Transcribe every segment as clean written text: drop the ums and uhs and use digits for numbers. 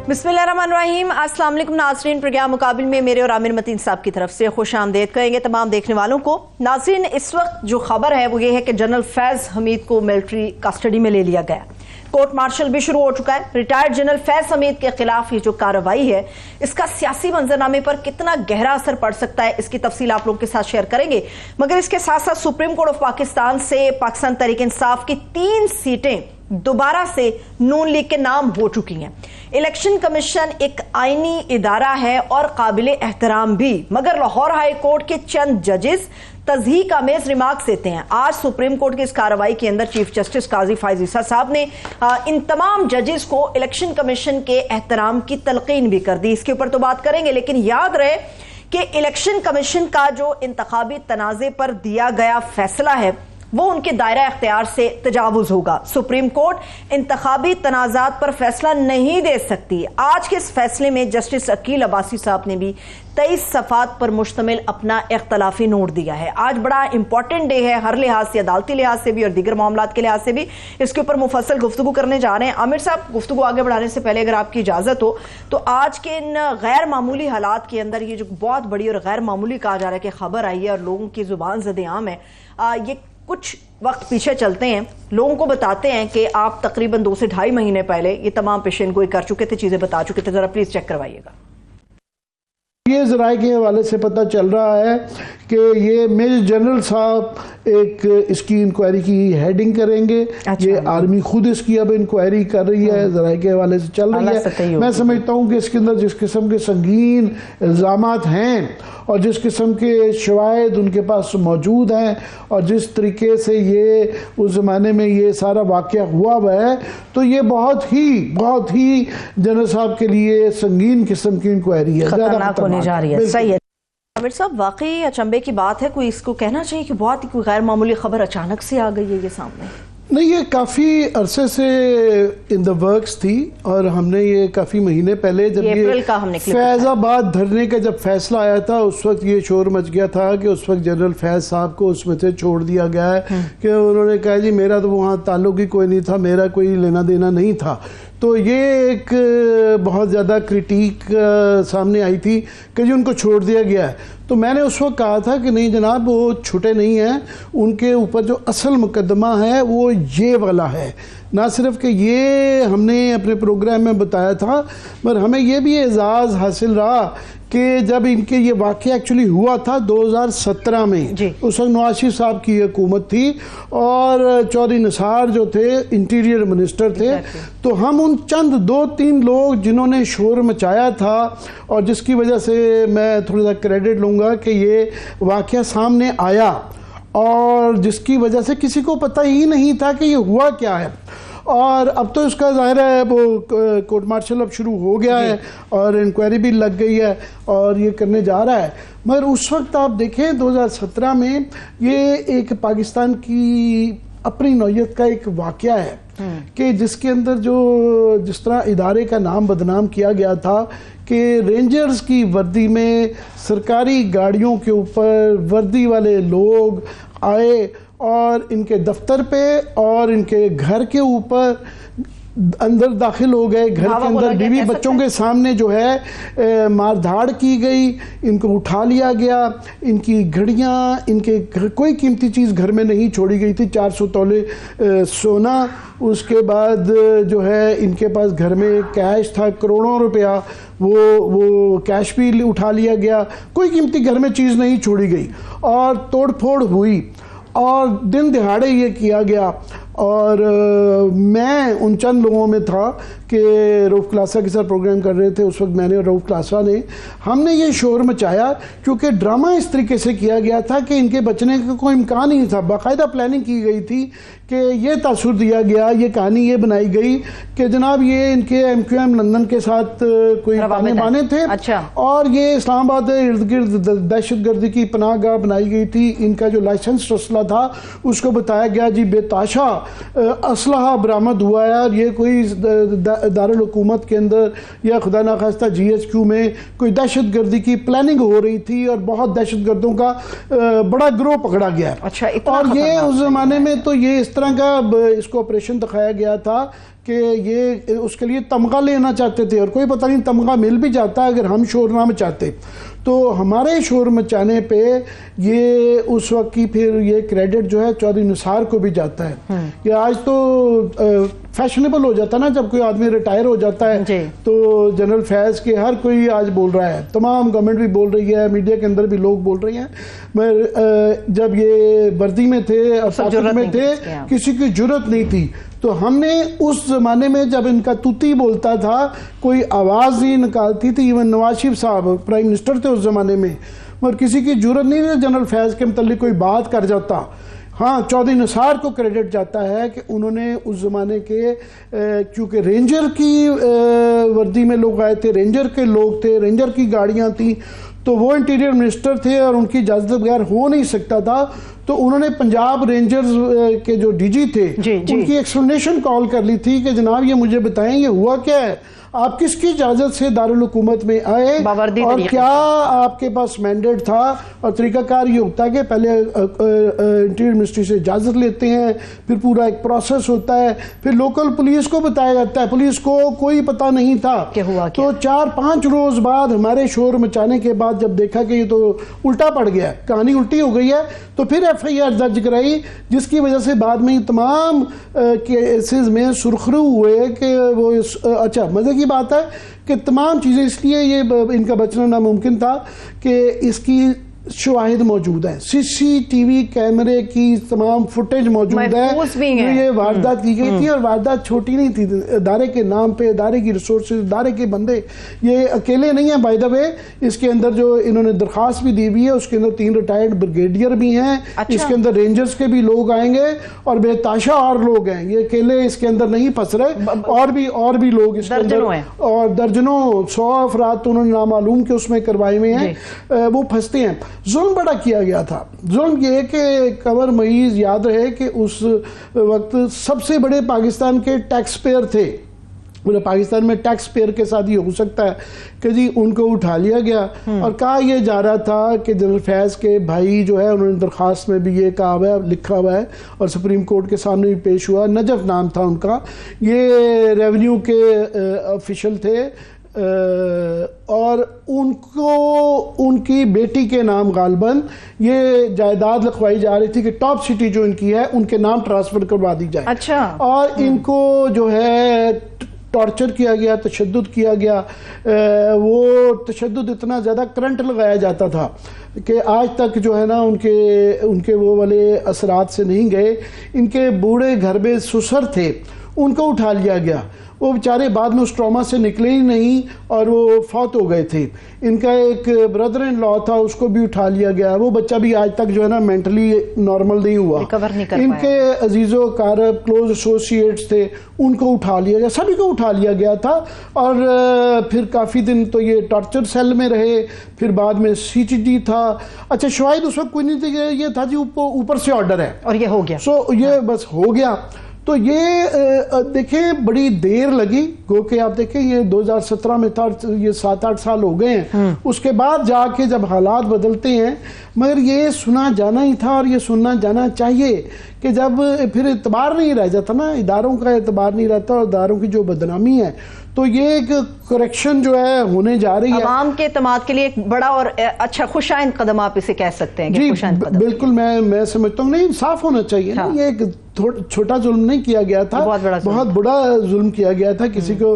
बिस्मिल्लाहिर्रहमानिर्रहीम। अस्सलाम वालेकुम नाज़रीन, प्रोग्राम मुकाबिल में मेरे और आमिर मतीन साहब की तरफ से खुश आमदेद कहेंगे तमाम देखने वालों को। नाज़रीन, इस वक्त जो खबर है वो ये है कि जनरल फैज़ हमीद को मिलिट्री कस्टडी में ले लिया गया। कोर्ट मार्शल भी शुरू हो चुका है। रिटायर्ड जनरल फैज़ हमीद के खिलाफ ये जो कार्रवाई है इसका सियासी मंजरनामे पर कितना गहरा असर पड़ सकता है, इसकी तफसील आप लोगों के साथ शेयर करेंगे। मगर इसके साथ साथ सुप्रीम कोर्ट ऑफ पाकिस्तान से पाकिस्तान तहरीक इंसाफ की 3 सीटें दोबारा से नून लीग के नाम हो चुकी हैं। इलेक्शन कमीशन एक आईनी इदारा है और काबिल एहतराम भी, मगर लाहौर हाई कोर्ट के चंद जजेस तज़हीक आमेज रिमार्क्स देते हैं। आज सुप्रीम कोर्ट की इस कार्रवाई के अंदर चीफ जस्टिस काजी फायज ईसा साहब ने इन तमाम जजेस को इलेक्शन कमीशन के एहतराम की तलकीन भी कर दी। इसके ऊपर तो बात करेंगे, लेकिन याद रहे कि इलेक्शन कमीशन का जो इंतखाबी तनाज़े पर दिया गया फैसला है वो उनके दायरा इख्तियार से तजावुज होगा। सुप्रीम कोर्ट इंतखाबी तनाजात पर फैसला नहीं दे सकती। आज के इस फैसले में जस्टिस अकील अब्बासी साहब ने भी 23 सफ़ात पर मुश्तमिल अपना इख्तलाफी नोट दिया है। आज बड़ा इंपॉर्टेंट डे है, हर लिहाज से, अदालती लिहाज से भी और दीगर मामलात के लिहाज से भी। इसके ऊपर मुफस्सल गुफ्तगू करने जा रहे हैं। आमिर साहब, गुफ्तगू आगे बढ़ाने से पहले अगर आपकी इजाज़त हो तो आज के इन गैर मामूली हालात के अंदर ये जो बहुत बड़ी और गैर मामूली कहा जा रहा है कि खबर आई है और लोगों की जुबान ज़द-ए-आम है, ये कुछ वक्त पीछे चलते हैं, लोगों को बताते हैं कि आप तकरीबन 2 से ढाई महीने पहले ये तमाम पेशेंगोई कर चुके थे, चीज़ें बता चुके थे। ज़रा प्लीज़ चेक करवाइएगा। ये ज़राए के हवाले से पता चल रहा है कि ये मेजर जनरल साहब एक इसकी इंक्वायरी की हेडिंग करेंगे। अच्छा, ये आर्मी खुद इसकी अब इंक्वायरी कर रही है, ज़राए के हवाले से चल रही है। मैं समझता हूँ कि इसके अंदर जिस किस्म के संगीन इल्ज़ामात हैं और जिस किस्म के शवाहिद उनके पास मौजूद हैं और जिस तरीके से ये उस ज़माने में ये सारा वाक़या हुआ है, तो ये बहुत ही जनरल साहब के लिए संगीन किस्म की इंक्वायरी है, खतरनाक होने जा रही है। सही है आमिर साहब, वाकई अचंभे की बात है। कोई इसको कहना चाहिए कि बहुत ही कोई गैर मामूली खबर अचानक से आ गई है ये सामने। नहीं, ये काफ़ी अरसे से इन द वर्क्स थी और हमने ये काफ़ी महीने पहले जब ये फैज़ाबाद धरने का जब फैसला आया था उस वक्त ये शोर मच गया था कि उस वक्त जनरल फैज़ साहब को उसमें से छोड़ दिया गया है कि उन्होंने कहा जी मेरा तो वहाँ ताल्लुक ही कोई नहीं था, मेरा कोई लेना देना नहीं था। तो ये एक बहुत ज़्यादा क्रिटिक सामने आई थी कि जी उनको छोड़ दिया गया है। तो मैंने उस वक्त कहा था कि नहीं जनाब, वो छुटे नहीं हैं, उनके ऊपर जो असल मुकदमा है वो ये वाला है। ना सिर्फ कि ये हमने अपने प्रोग्राम में बताया था, पर हमें ये भी एजाज़ हासिल रहा कि जब इनके ये वाक़या एक्चुअली हुआ था 2017 में, उस वक्त नवाज शरीफ साहब की हुकूमत थी और चौधरी निसार जो थे इंटीरियर मिनिस्टर थे। तो हम उन चंद 2-3 लोग जिन्होंने शोर मचाया था और जिसकी वजह से मैं थोड़ा सा क्रेडिट लूँगा कि ये वाक़या सामने आया और जिसकी वजह से किसी को पता ही नहीं था कि ये हुआ क्या है। और अब तो इसका ज़ाहिर है वो कोर्ट मार्शल अब शुरू हो गया है और इंक्वायरी भी लग गई है और ये करने जा रहा है। मगर उस वक्त आप देखें 2017 में ये एक पाकिस्तान की अपनी नौयत का एक वाक़या है कि जिसके अंदर जो जिस तरह इदारे का नाम बदनाम किया गया था कि रेंजर्स की वर्दी में सरकारी गाड़ियों के ऊपर वर्दी वाले लोग आए और इनके दफ्तर पे और इनके घर के ऊपर अंदर दाखिल हो गए। घर के अंदर बीवी बच्चों के सामने जो है मार धाड़ की गई, इनको उठा लिया गया, इनकी घड़ियाँ, इनके कोई कीमती चीज़ घर में नहीं छोड़ी गई थी। 400 तोले सोना, उसके बाद जो है इनके पास घर में कैश था करोड़ों रुपया, वो कैश भी उठा लिया गया, कोई कीमती घर में चीज़ नहीं छोड़ी गई और तोड़ फोड़ हुई और दिन दिहाड़े ये किया गया। और मैं उन चंद लोगों में था कि रऊफ़ क्लासा के साथ प्रोग्राम कर रहे थे उस वक्त, मैंने और रऊफ़ क्लासा ने, हमने ये शोर मचाया क्योंकि ड्रामा इस तरीके से किया गया था कि इनके बचने का कोई इम्कान ही नहीं था। बाकायदा प्लानिंग की गई थी कि ये तासुर दिया गया, ये कहानी ये बनाई गई कि जनाब ये इनके MQM लंदन के साथ कोई ताने बाने थे। अच्छा। और ये इस्लामाबाद इर्द गिर्द दहशत गर्दी की पनाहगाह बनाई गई थी। इनका जो लाइसेंस असला था उसको बताया गया जी बेताशा असलहा बरामद हुआ है और ये कोई दारुल हुकूमत के अंदर या खुदा ना खास्ता GHQ में कोई दहशत गर्दी की प्लानिंग हो रही थी और बहुत दहशत गर्दों का बड़ा गिरोह पकड़ा गया। अच्छा, और ये उस ज़माने में तो ये इस तरह का इसको ऑपरेशन दिखाया गया था कि ये उसके लिए तमगा लेना चाहते थे, और कोई पता नहीं तमगा मिल भी जाता अगर हम शोर ना मचाते। तो हमारे शोर मचाने पे ये उस वक्त की फिर ये क्रेडिट जो है चौधरी निसार को भी जाता है। ये आज तो फैशनेबल हो जाता ना, जब कोई आदमी रिटायर हो जाता है तो जनरल फैज के हर कोई आज बोल रहा है, तमाम गवर्नमेंट भी बोल रही है, मीडिया के अंदर भी लोग बोल रहे हैं। मगर जब ये वर्दी में थे और ताकत में थे, किसी की जरूरत नहीं थी। तो हमने उस जमाने में जब इनका तूती बोलता था कोई आवाज नहीं निकालती थी, इवन नवाज शरीफ साहब प्राइम मिनिस्टर थे उस जमाने में, मगर किसी की जरूरत नहीं थी जनरल फैज के मतलब कोई बात कर जाता। हाँ, चौधरी निसार को क्रेडिट जाता है कि उन्होंने उस ज़माने के क्योंकि रेंजर की वर्दी में लोग आए थे, रेंजर के लोग थे, रेंजर की गाड़ियाँ थी, तो वो इंटीरियर मिनिस्टर थे और उनकी इजाज़त बगैर हो नहीं सकता था। तो उन्होंने पंजाब रेंजर्स के जो डीजी थे उनकी एक्सप्लेनेशन कॉल कर ली थी कि जनाब ये मुझे बताएं ये हुआ क्या है, आप किसकी इजाजत से दारुल हुकूमत में आए और क्या आपके पास मैंडेट था। और तरीकाकार ये होता है कि पहले इंटीरियर मिनिस्ट्री से इजाजत लेते हैं, फिर पूरा एक प्रोसेस होता है, फिर लोकल पुलिस को बताया जाता है, पुलिस को कोई पता नहीं था क्या हुआ तो 4-5 रोज बाद हमारे शोर मचाने के बाद जब देखा कि ये तो उल्टा पड़ गया, कहानी उल्टी हो गई है, तो फिर FIR दर्ज कराई, जिसकी वजह से बाद में तमाम केसेस में सुरखरू हुए कि वो अच्छा मजे की बात है कि तमाम चीज़ें इसलिए ये इनका बचना नामुमकिन था कि इसकी शवाहिद मौजूद है, CCTV कैमरे की तमाम फुटेज मौजूद है जो ये वारदात की गई थी। और वारदात छोटी नहीं थी, इदारे के नाम पे, इदारे की रिसोर्सेज, इदारे के बंदे, ये अकेले नहीं है बाय द वे। इसके अंदर जो इन्होंने दरख्वास्त भी दी हुई है उसके अंदर 3 रिटायर्ड ब्रिगेडियर भी हैं। अच्छा। इसके अंदर रेंजर्स के भी लोग आएंगे और बेताशा और लोग हैं, ये अकेले इसके अंदर नहीं फंस रहे, और भी लोग इसके अंदर, और दर्जनों 100 अफराद तो उन्होंने नामालूम के उसमें करवाए हुए हैं, वो फंसते हैं। जुल्म बड़ा किया गया था। जुल्म ये कि कमर मईज याद रहे कि उस वक्त सबसे बड़े पाकिस्तान के टैक्स पेयर थे, पूरे पाकिस्तान में टैक्स पेयर के साथ ये हो सकता है कि जी उनको उठा लिया गया। और कहा यह जा रहा था कि जनरल फैज के भाई जो है उन्होंने दरख्वास्त में भी ये कहा हुआ है, लिखा हुआ है और सुप्रीम कोर्ट के सामने भी पेश हुआ, नजफ नाम था उनका, ये रेवेन्यू के ऑफिशियल थे और उनको उनकी बेटी के नाम गालबन ये जायदाद लिखवाई जा रही थी कि टॉप सिटी जो इनकी है उनके नाम ट्रांसफर करवा दी जाए। अच्छा। और इनको जो है टॉर्चर किया गया, तशद्दुद किया गया। वो तशद्दुद इतना ज़्यादा करंट लगाया जाता था कि आज तक जो है ना उनके वो वाले असरात से नहीं गए। इनके बूढ़े घर में ससुर थे, उनको उठा लिया गया, वो बेचारे बाद में उस ट्रॉमा से निकले ही नहीं और वो फौत हो गए थे। इनका एक ब्रदर इन लॉ था, उसको भी उठा लिया गया, वो बच्चा भी आज तक जो है ना मेंटली नॉर्मल नहीं हुआ, रिकवर नहीं कर इनके अजीजों कारब क्लोज एसोसिएट्स थे, उनको उठा लिया गया, सभी को उठा लिया गया था। और फिर काफ़ी दिन तो ये टॉर्चर सेल में रहे, फिर बाद में CTD था। अच्छा, शायद उस वक्त कोई नहीं थी, ये था जी ऊपर से ऑर्डर है और ये हो गया, सो ये बस हो गया। तो ये देखें बड़ी देर लगी, गो के आप देखें ये 2017 में था, ये 7-8 साल हो गए हैं। उसके बाद जाके जब हालात बदलते हैं, मगर ये सुना जाना ही था और ये सुनना जाना चाहिए कि जब फिर एतबार नहीं रह जाता ना, इदारों का एतबार नहीं रहता और इदारों की जो बदनामी है, तो ये एक करेक्शन जो है होने जा रही है। आवाम के एतमाद के लिए एक बड़ा और अच्छा खुशाइन कदम आप इसे कह सकते हैं कि खुशाइन कदम। बिल्कुल, मैं समझता हूँ, नहीं इंसाफ होना चाहिए। हाँ। ये एक छोटा जुल्म नहीं किया गया था, बहुत बड़ा जुल्म किया गया था। किसी को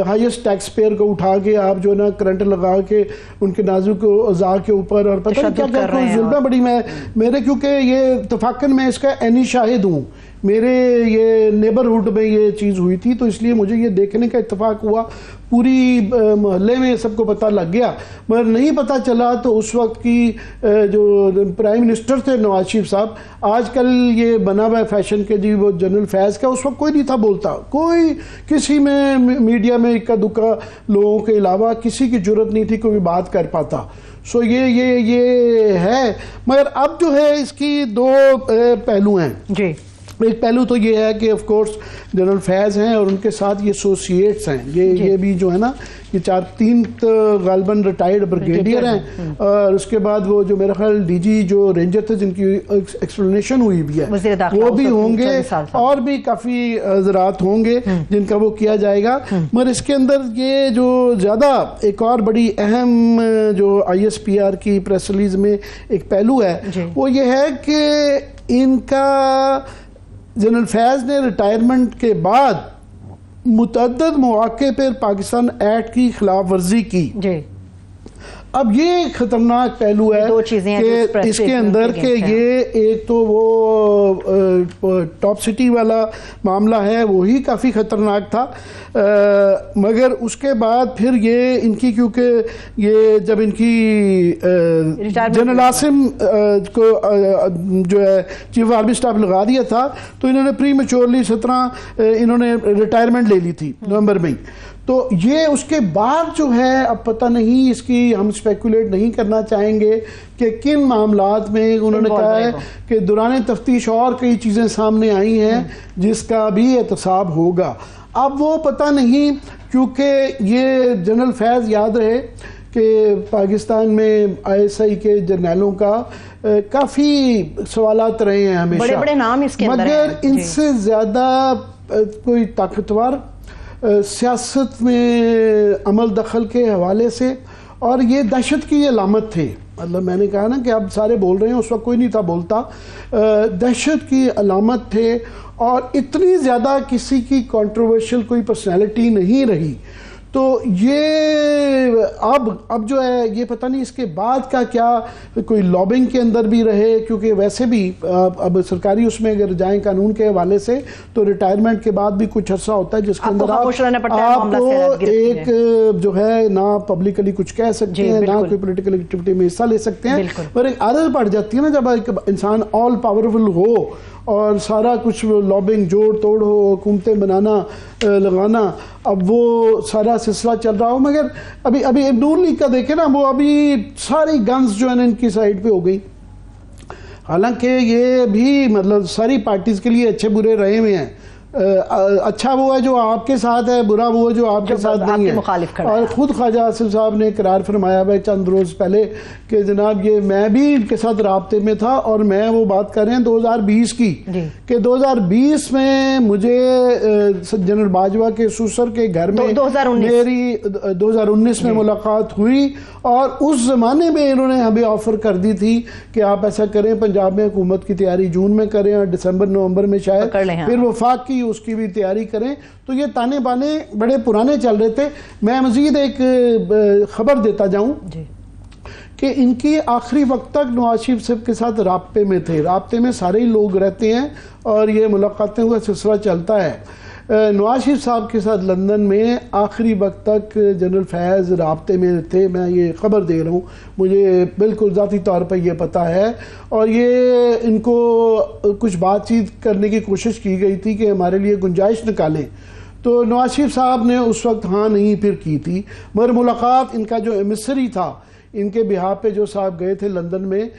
हाईएस्ट टैक्स पेयर को उठा के आप जो ना करंट लगा के उनके नाजुक अज़ा के ऊपर और पता नहीं क्या क्या जुल्म बड़ी, मेरे क्योंकि ये इत्तफाकन मैं इसका एनी शाहिद हूँ, मेरे ये नेबरहुड में ये चीज़ हुई थी, तो इसलिए मुझे ये देखने का इत्तेफाक हुआ। पूरी मोहल्ले में सबको पता लग गया, मगर नहीं पता चला तो उस वक्त की जो प्राइम मिनिस्टर थे नवाज शरीफ साहब, आजकल ये बना हुआ फैशन के जी वो जनरल फैज़ का, उस वक्त कोई नहीं था बोलता, कोई किसी में मीडिया में इक्का दुक्का लोगों के अलावा किसी की जरूरत नहीं थी कोई बात कर पाता। सो ये है। मगर अब जो है इसकी 2 पहलू हैं जी। एक पहलू तो ये है कि ऑफ कोर्स जनरल फैज़ हैं और उनके साथ ये एसोसिएट्स हैं, ये भी जो है ना, ये 3 गालबन रिटायर्ड ब्रिगेडियर हैं और उसके बाद वो जो मेरा ख्याल डीजी जो रेंजर थे जिनकी एक्सप्लेनेशन हुई भी है वो भी होंगे और भी काफ़ी हज़रात होंगे जिनका वो किया जाएगा। मगर इसके अंदर ये जो ज़्यादा एक और बड़ी अहम जो ISPR की प्रेस रिलीज में एक पहलू है वो ये है कि इनका जनरल फैज़ ने रिटायरमेंट के बाद मुतअद्दिद मौके पर पाकिस्तान एक्ट की खिलाफ वर्जी की। अब ये खतरनाक पहलू है कि इसके अंदर के ये एक तो वो टॉप सिटी वाला मामला है वो ही काफ़ी ख़तरनाक था, मगर उसके बाद फिर ये इनकी क्योंकि ये जब इनकी जनरल आसिम को जो है चीफ आर्मी स्टाफ लगा दिया था तो इन्होंने प्री मैच्योरली 17 इन्होंने रिटायरमेंट ले ली थी नवंबर में। तो ये उसके बाद जो है अब पता नहीं, इसकी हम स्पेकुलेट नहीं करना चाहेंगे कि किन मामलात में उन्होंने कहा है कि दौरान तफ्तीश और कई चीज़ें सामने आई हैं जिसका भी एहतसाब होगा। अब वो पता नहीं, क्योंकि ये जनरल फैज़ याद रहे कि पाकिस्तान में ISI के जर्नलों का काफ़ी सवालात रहे हैं हमेशा, बड़े-बड़े नाम इसके अंदर हैं। मगर इनसे ज़्यादा कोई ताकतवर सियासत में अमल दखल के हवाले से, और ये दहशत की अलामत थे। मतलब मैंने कहा ना कि अब सारे बोल रहे हैं, उस वक्त कोई नहीं था बोलता, दहशत की अलामत थे और इतनी ज़्यादा किसी की कंट्रोवर्शियल कोई पर्सनालिटी नहीं रही। तो ये अब जो है ये पता नहीं इसके बाद का क्या कोई लॉबिंग के अंदर भी रहे, क्योंकि वैसे भी अब सरकारी उसमें अगर जाएं कानून के हवाले से तो रिटायरमेंट के बाद भी कुछ अर्सा होता है जिसके अंदर आपको एक जो है ना पब्लिकली कुछ कह सकते हैं ना कोई पॉलिटिकल एक्टिविटी में हिस्सा ले सकते हैं, पर एक आदत पड़ जाती है ना जब एक इंसान ऑल पावरफुल हो और सारा कुछ लॉबिंग जोड़ तोड़ हो, हुकूमतें बनाना लगाना, अब वो सारा सिलसिला चल रहा हो। मगर अभी नूर लीग का देखे ना, वो अभी सारी गन्स जो है ना इनकी साइड पे हो गई। हालांकि ये भी मतलब सारी पार्टीज के लिए अच्छे बुरे रहे हुए हैं। अच्छा वो है जो आपके साथ है, बुरा वो है जो आपके साथ नहीं है। और खुद ख्वाजा आसिफ साहब ने करार फरमाया है चंद रोज़ पहले कि जनाब ये मैं भी इनके साथ राब्ते में था, और मैं वो बात कर रहे हैं 2020 की कि 2020 में मुझे जनरल बाजवा के सुसर के घर में मेरी 2019 में मुलाकात हुई, और उस ज़माने में इन्होंने हमें ऑफ़र कर दी थी कि आप ऐसा करें, पंजाब में हुकूमत की तैयारी जून में करें और दिसंबर नवंबर में शायद फिर वफाक की उसकी भी तैयारी करें। तो ये ताने बाने बड़े पुराने चल रहे थे। मैं मजीद एक खबर देता जाऊं कि इनकी आखिरी वक्त तक नवाज शरीफ साहब के साथ राब्ते में थे। राब्ते में सारे ही लोग रहते हैं और ये मुलाकातों का सिलसिला चलता है। नवाज शरीफ साहब के साथ लंदन में आखिरी वक्त तक जनरल फैज़ राब्ते में थे। मैं ये ख़बर दे रहा हूँ, मुझे बिल्कुल ज़ाती तौर पर ये पता है, और ये इनको कुछ बातचीत करने की कोशिश की गई थी कि हमारे लिए गुंजाइश निकालें। तो नवाज शरीफ साहब ने उस वक्त हाँ नहीं फिर की थी, मगर मुलाकात इनका जो एमिसरी था इनके बिहार पे जो साहब गए थे लंदन में,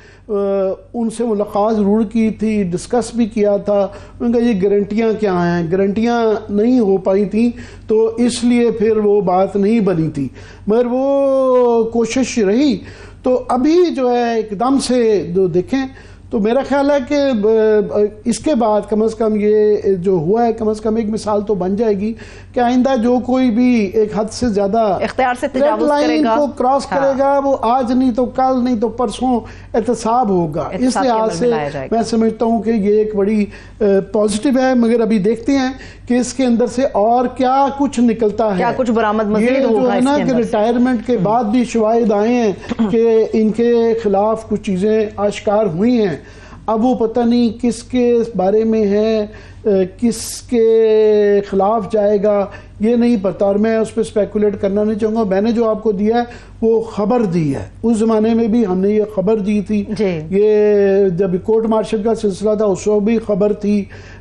उनसे मुलाकात ज़रूर की थी, डिस्कस भी किया था। उनका ये गारंटियाँ क्या हैं, गारंटियाँ नहीं हो पाई थी, तो इसलिए फिर वो बात नहीं बनी थी, मगर वो कोशिश रही। तो अभी जो है एकदम से जो देखें तो मेरा ख्याल है कि इसके बाद कम से कम ये जो हुआ है कम से कम एक मिसाल तो बन जाएगी कि आइंदा जो कोई भी एक हद से ज़्यादा इख्तियार से रेड लाइन को क्रॉस करेगा, वो आज नहीं तो कल नहीं तो परसों एहतसाब होगा। इस लिहाज से मैं समझता हूँ कि ये एक बड़ी पॉजिटिव है, मगर अभी देखते हैं कि इसके अंदर से और क्या कुछ निकलता है, क्या कुछ बरामद मज़ीद होगा। जो है ना कि रिटायरमेंट के बाद भी शवाहिद आए हैं कि इनके खिलाफ कुछ चीज़ें आश्कार हुई हैं। अब वो पता नहीं किसके बारे में है, किसके खिलाफ जाएगा, ये नहीं पता, और मैं उस पर स्पेकुलेट करना नहीं चाहूँगा। मैंने जो आपको दिया है वो खबर दी है, उस ज़माने में भी हमने ये खबर दी थी। ये जब कोर्ट मार्शल का सिलसिला था उस वक्त भी खबर थी।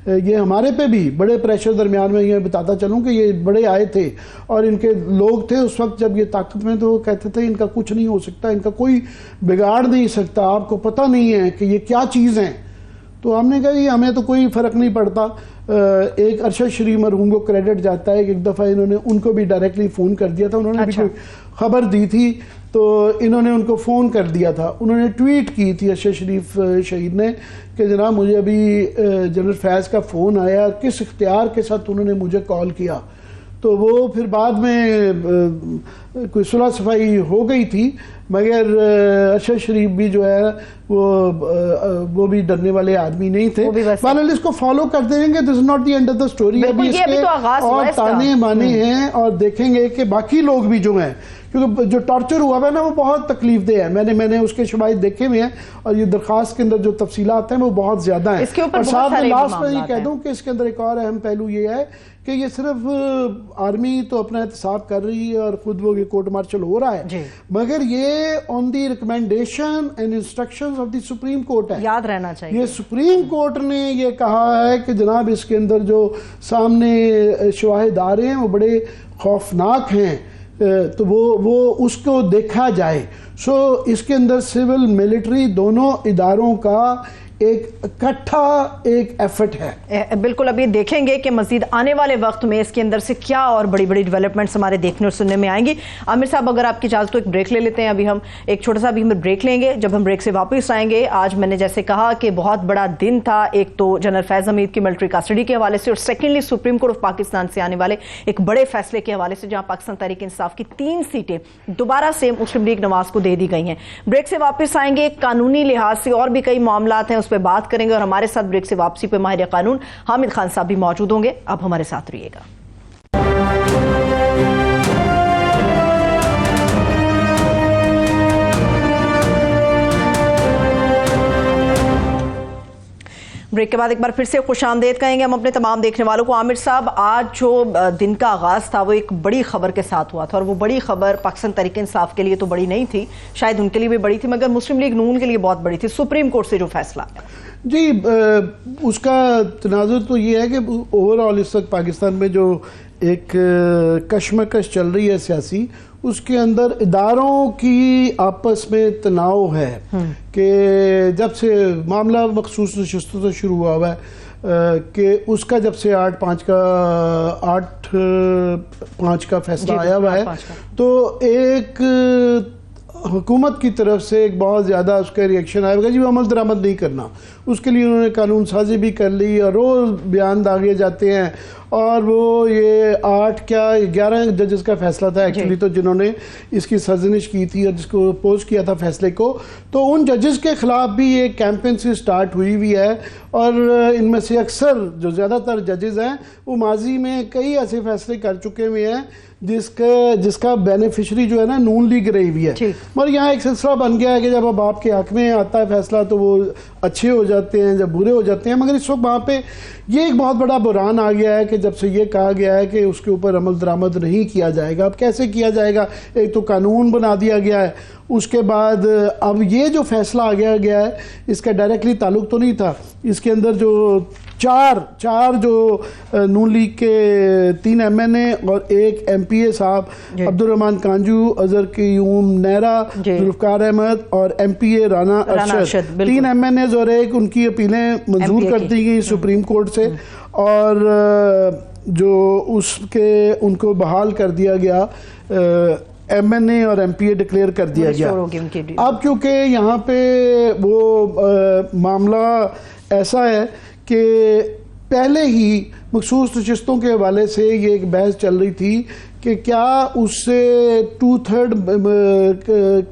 ये हमारे पे भी बड़े प्रेशर दरमियान में ये बताता चलूँ कि ये बड़े आए थे और इनके लोग थे उस वक्त जब ये ताकत में, तो वो कहते थे इनका कुछ नहीं हो सकता, इनका कोई बिगाड़ नहीं सकता, आपको पता नहीं है कि ये क्या चीज़ हैं। तो हमने कहा कि हमें तो कोई फ़र्क नहीं पड़ता। एक अरशद शरीफ मरहूम को क्रेडिट जाता है कि एक दफ़ा इन्होंने उनको भी डायरेक्टली फ़ोन कर दिया था, उन्होंने भी कोई ख़बर दी थी तो इन्होंने उनको फ़ोन कर दिया था। उन्होंने ट्वीट की थी अरशद शरीफ शहीद ने कि जनाब मुझे अभी जनरल फैज़ का फ़ोन आया, किस इख्तियार के साथ उन्होंने मुझे कॉल किया। तो वो फिर बाद में कोई सुलह सफाई हो गई थी, मगर अरशद शरीफ भी जो है वो भी डरने वाले आदमी नहीं थे। फिलहाल इसको फॉलो कर देंगे, this is not the end of the story. अभी इसके और ताने माने हैं और देखेंगे कि बाकी लोग भी जो हैं, क्योंकि जो टॉर्चर हुआ है ना वो बहुत तकलीफ दे है। मैंने उसके शवाहिद देखे हुए हैं और ये दरखास्त के अंदर जो तफसीलात हैं वो बहुत ज्यादा हैं। और साथ में लास्ट में ये कह दूं कि इसके अंदर एक और अहम पहलू ये है कि ये सिर्फ आर्मी तो अपना एहतसाब कर रही है और खुद वो कोर्ट मार्शल हो रहा है, मगर ये on the recommendation and instructions of the supreme court है। याद रहना चाहिए, ये सुप्रीम कोर्ट ने ये कहा है कि जनाब इसके अंदर जो सामने शवाहिद आ रहे हैं वो बड़े खौफनाक हैं, तो वो उसको देखा जाए। सो इसके अंदर सिविल मिलिट्री दोनों इदारों का एक इकट्ठा एक एफर्ट है। बिल्कुल, अभी देखेंगे कि मजीद आने वाले वक्त में इसके अंदर से क्या और बड़ी बड़ी डेवलपमेंट्स हमारे देखने और सुनने में आएंगी। आमिर साहब, अगर आपकी इजाजत तो एक ब्रेक ले लेते हैं। अभी हम एक छोटा सा ब्रेक लेंगे। जब हम ब्रेक से वापस आएंगे, आज मैंने जैसे कहा कि बहुत बड़ा दिन था, एक तो जनरल फैज हमीद की मिलिट्री कस्टडी के हवाले से और secondly supreme court of Pakistan से आने वाले एक बड़े फैसले के हवाले से, जहां पाकिस्तान तहरीक इंसाफ की 3 सीटें दोबारा से मुस्लिम लीग नवाज को दे दी गई हैं। ब्रेक से वापस आएंगे, कानूनी लिहाज से और भी कई मामला हैं, उस पर बात करेंगे और हमारे साथ ब्रेक से वापसी पे माहिर कानून हामिद खान साहब भी मौजूद होंगे। अब हमारे साथ रहिएगा। ब्रेक के बाद एक बार फिर से खुशामदीद कहेंगे हम अपने तमाम देखने वालों को। आमिर साहब, आज जो दिन का आगाज था वो एक बड़ी खबर के साथ हुआ था और वो बड़ी खबर पाकिस्तान तहरीक इंसाफ के लिए तो बड़ी नहीं थी, शायद उनके लिए भी बड़ी थी, मगर मुस्लिम लीग नून के लिए बहुत बड़ी थी। सुप्रीम कोर्ट से जो फैसला जी, उसका तनाजुर तो ये है कि ओवरऑल इस वक्त पाकिस्तान में जो एक कशमकश चल रही है सियासी, उसके अंदर इदारों की आपस में तनाव है कि जब से मामला मखसूस नशिस्तों से शुरू हुआ है कि उसका जब से 8-5 का फैसला आया हुआ है, तो एक हुकूमत की तरफ से एक बहुत ज़्यादा उसका रिएक्शन आएगा जी वो अमल दरामद नहीं करना। उसके लिए उन्होंने कानून साजी भी कर ली और रोज़ बयान दागे जाते हैं। और वो ये 11 जजेस का फैसला था एक्चुअली, तो जिन्होंने इसकी सर्जनिश की थी और जिसको अपोज किया था फैसले को, तो उन जजेस के ख़िलाफ़ भी ये कैंपेन से स्टार्ट हुई हुई है। और इनमें से अक्सर जो ज़्यादातर जजेस हैं वो माजी में कई ऐसे फैसले कर चुके हुए हैं जिसका बेनिफिशरी जो है ना नून लीग रही हुई है। मगर यहाँ एक सिलसिला बन गया है कि जब अब आपके हक में आता है फैसला तो वो अच्छे हो जाते हैं, जब बुरे हो जाते हैं। मगर इस वक्त वहाँ पे ये एक बहुत बड़ा बुरान आ गया है कि जब से ये कहा गया है कि उसके ऊपर अमल दरामद नहीं किया जाएगा। अब कैसे किया जाएगा? एक तो कानून बना दिया गया है, उसके बाद अब ये जो फैसला आ गया है इसका डायरेक्टली ताल्लुक तो नहीं था। इसके अंदर जो चार जो नून लीग के 3 MNA और 1 MPA साहब, अब्दुर्रहमान कांजू, अजहर क़य्यूम नेहरा, जुल्फ़िकार अहमद और MPA राना अरशद, 3 MNAs और एक उनकी अपीलें मंजूर कर दी गई सुप्रीम कोर्ट से। और जो उसके उनको बहाल कर दिया गया, MNA और MPA डिक्लेयर कर दिया गया। अब क्योंकि यहाँ पे वो मामला ऐसा है कि पहले ही मखसूस नशिस्तों के हवाले से ये एक बहस चल रही थी कि क्या उससे 2/3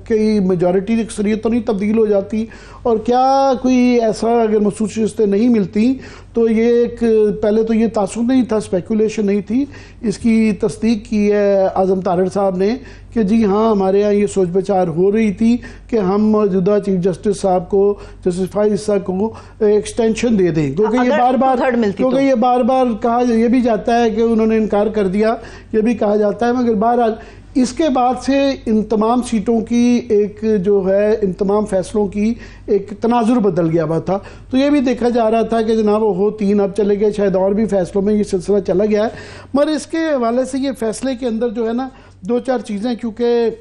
की मेजॉरिटी अक्सरियत तो नहीं तब्दील हो जाती, और क्या कोई ऐसा अगर मखसूस नशिस्तें नहीं मिलती तो ये एक पहले तो ये तासुब नहीं था, स्पेकुलेशन नहीं थी, इसकी तस्दीक की है आज़म तारड़ साहब ने कि जी हाँ हमारे यहाँ ये सोच विचार हो रही थी कि हम मौजूदा चीफ जस्टिस साहब को, जस्टिस फाइज ईसा को एक्सटेंशन दे दें, क्योंकि ये बार बार कहा ये भी जाता है कि उन्होंने इनकार कर दिया, ये भी कहा जाता है। मगर बहरहाल इसके बाद से इन तमाम सीटों की एक जो है, इन तमाम फैसलों की एक तनाजुर बदल गया हुआ था। तो ये भी देखा जा रहा था कि जनाब वो 3 अब चले गए, शायद और भी फैसलों में ये सिलसिला चला गया है। मगर इसके हवाले से ये फैसले के अंदर जो है ना 2-4 चीज़ें, क्योंकि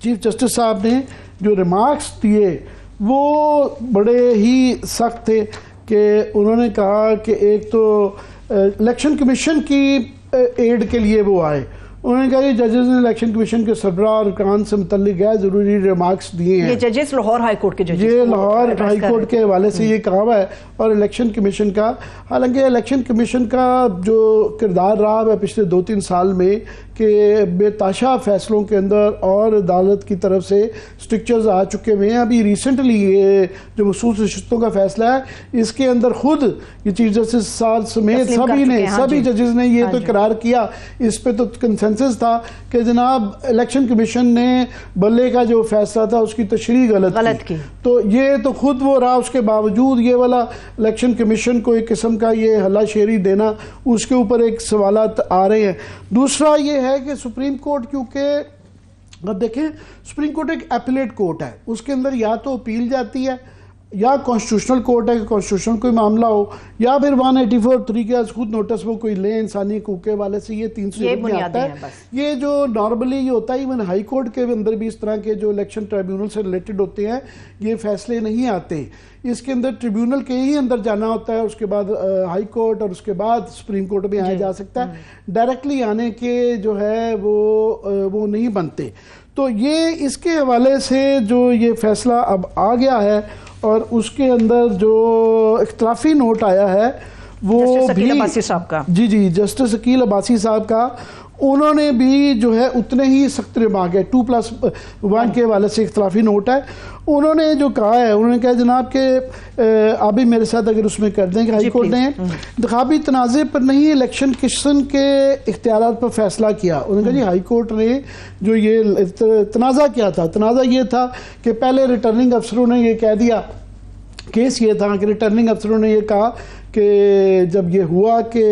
चीफ जस्टिस साहब ने जो रिमार्क्स दिए वो बड़े ही सख्त थे कि उन्होंने कहा कि एक तो इलेक्शन कमीशन की एड के लिए वो आए। उन्होंने कहा जजेस ने इलेक्शन कमीशन के सरबराह और अरकान से मुतल्लिक गैर जरूरी रिमार्क्स दिए हैं। ये जजेस लाहौर हाई कोर्ट के जजेस, ये लाहौर हाई कोर्ट के हवाले से ये कहा हुआ है। और इलेक्शन कमीशन का, हालांकि इलेक्शन कमीशन का जो किरदार रहा है पिछले 2-3 साल में कि बेताशा फैसलों के अंदर और अदालत की तरफ से स्ट्रिक्चर्स आ चुके हुए हैं। अभी रिसेंटली ये जो मखसूस नशिस्तों का फैसला है, इसके अंदर खुद ये चीफ जस्टिस साहब समेत सभी जजेस ने ये तो इकरार किया, इस पे तो कंसेंसस था कि जनाब इलेक्शन कमीशन ने बल्ले का जो फैसला था उसकी तशरीह गलत की। तो ये तो खुद वो रहा, उसके बावजूद ये वाला इलेक्शन कमीशन को एक किस्म का ये हल्लाशेरी देना, उसके ऊपर एक सवालात आ रहे हैं। दूसरा ये है कि सुप्रीम कोर्ट, क्योंकि अब देखें सुप्रीम कोर्ट एक एपीलेट कोर्ट है, उसके अंदर या तो अपील जाती है या कॉन्स्टिट्यूशनल कोर्ट है कि कॉन्स्टिट्यूशनल कोई मामला हो, या फिर 184 तरीके खुद नोटिस वो कोई ले इंसानी हकूक़ के वाले से, ये 300 में आता है। ये जो नॉर्मली ये होता है, इवन हाई कोर्ट के अंदर भी इस तरह के जो इलेक्शन ट्रिब्यूनल से रिलेटेड होते हैं ये फैसले नहीं आते। इसके अंदर ट्रिब्यूनल के ही अंदर जाना होता है, उसके बाद हाई कोर्ट और उसके बाद सुप्रीम कोर्ट में आया जा सकता है। डायरेक्टली आने के जो है वो नहीं बनते। तो ये इसके हवाले से जो ये फैसला अब आ गया है और उसके अंदर जो इख्तलाफी नोट आया है वो भी अब्बासी साहब का, जी जस्टिस अकील अब्बासी साहब का, उन्होंने भी जो है उतने ही सख्त रिमार्क है 2+1 के हवाले से इख्तलाफी नोट है। उन्होंने जो कहा है, उन्होंने कहा जनाब के आप भी मेरे साथ अगर उसमें कर दें कि हाई कोर्ट ने इंतखाबी तनाज़े पर नहीं इलेक्शन कमीशन के इख्तियारात पर फैसला किया। उन्होंने कहा जी हाई कोर्ट ने जो ये तनाज़ा किया था, तनाज़ा ये था कि पहले रिटर्निंग अफसरों ने ये कह दिया, केस ये था कि रिटर्निंग अफसरों ने ये कहा कि जब ये हुआ कि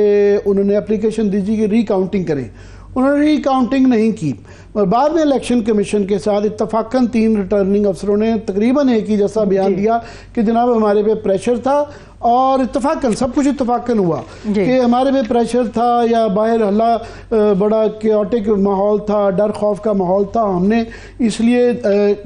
उन्होंने एप्लीकेशन दी कि रिकाउंटिंग करें, उन्होंने रिकाउंटिंग नहीं की। और बाद में इलेक्शन कमीशन के साथ इत्तफाकन 3 रिटर्निंग अफसरों ने तकरीबन एक ही जैसा बयान दिया कि जनाब हमारे पे प्रेशर था, और इत्तफाकन सब कुछ इत्तफाकन हुआ कि हमारे पे प्रेशर था या बाहर हल्ला बड़ा केओटिक माहौल था, डर खौफ का माहौल था, हमने इसलिए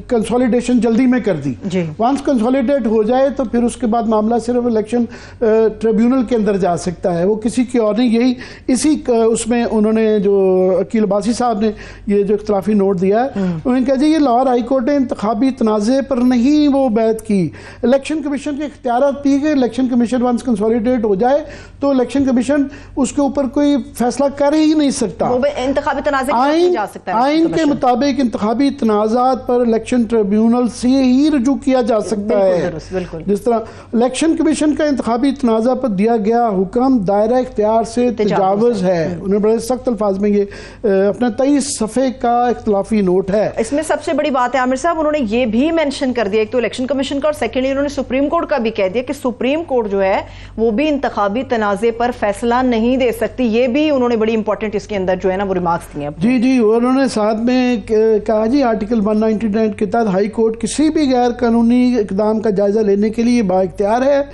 कंसोलिडेशन जल्दी में कर दी। वंस कंसोलिडेट हो जाए तो फिर उसके बाद मामला सिर्फ इलेक्शन ट्रिब्यूनल के अंदर जा सकता है, वो किसी की और नहीं। यही इसी उसमें उन्होंने जो अकील अब्बासी साहब ने ये जो इख्तलाफी नोट दिया है, उन्होंने कहा जी ये लाहौर हाई कोर्ट ने इंतखाबी तनाज़े पर नहीं वो बैत की, इलेक्शन कमीशन के इख्तियारात दिए गए। इलेक्शन कमीशन वंस कंसोलिडेट हो जाए तो इलेक्शन कमीशन उसके ऊपर कोई फैसला कर ही नहीं सकता। इंतखाबी तनाज़े जा सकता है, आइन के मुताबिक इंतखाबी तनाज़ात पर इलेक्शन ट्रिब्यूनल से ही रजू किया जा सकता है। जिस तरह इलेक्शन कमीशन का इंतखाबी तनाज़ा पर दिया गया हुक्म दायरा इख्तियार से तजावुज़ है। उन्होंने बड़े सख्त अल्फाज में ये अपना 23 सफ़े का इख्तलाफी नोट है। इसमें सबसे बड़ी बात है आमिर साहब, उन्होंने ये भी मेंशन कर दिया, एक तो इलेक्शन कमीशन का और सेकेंडली उन्होंने सुप्रीम कोर्ट का भी कह दिया कि सुप्रीम कोर्ट जो है वो भी इंतखाबी तनाज़े पर फैसला नहीं दे सकती। ये भी उन्होंने बड़ी इंपॉर्टेंट इसके अंदर जो है ना वो रिमार्क्स दिए। जी उन्होंने साथ में कहा जी आर्टिकल 199 के तहत हाई कोर्ट किसी भी गैर कानूनी इकदाम का जायजा लेने के लिए बाइख्तियार है,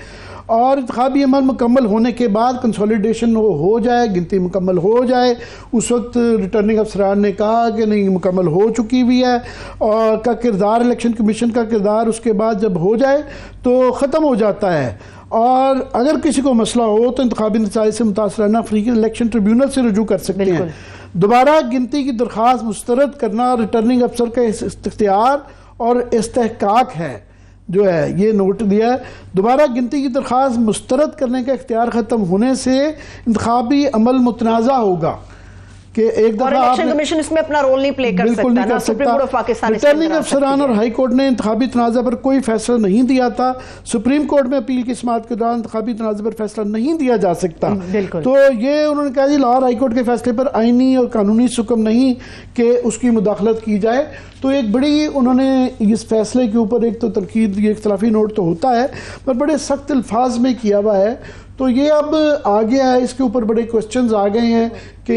और इंतखाबी अमल मुकम्मल होने के बाद कंसोलिडेशन हो जाए, गिनती मुकम्मल हो जाए, उस वक्त रिटर्निंग अफसरान ने कहा कि नहीं मुकम्मल हो चुकी हुई है, और का किरदार इलेक्शन कमीशन का किरदार उसके बाद जब हो जाए तो ख़त्म हो जाता है। और अगर किसी को मसला हो तो इंतखाबी नतीजे से मुतासराना अफ्रीकी इलेक्शन ट्रिब्यूनल से रजू कर सकते हैं। दोबारा गिनती की दरख्वास्त मुस्तरद करना रिटर्निंग अफसर का इख्तियार और इस्तेहकाक है, जो है ये नोट दिया है। दोबारा गिनती की दरख्वास्त मुस्तरद करने का इख्तियार ख़त्म होने से इंतखाबी अमल मुतनाज़ा होगा कि एक दफा इलेक्शन कमीशन इसमें अपना रोल नहीं प्ले कर सकता, ना supreme court of Pakistan. Returning अफसरान और हाई कोर्ट ने इंतखाबी तनाज़ा पर कोई फैसला नहीं दिया था। सुप्रीम कोर्ट में अपील की समाअत के दौरान इंतखाबी तनाज़ा पर फैसला नहीं दिया जा सकता। तो ये उन्होंने कहा जी लाहौर हाई कोर्ट के फैसले पर आईनी और कानूनी हुक्म नहीं कि उसकी मुदाखलत की जाए। तो एक बड़ी उन्होंने इस फैसले के ऊपर एक तो तनकीद, ये इख्तलाफी नोट तो होता है पर बड़े सख्त अल्फाज में किया हुआ है। तो ये अब आ गया है, इसके ऊपर बड़े क्वेश्चंस आ गए हैं कि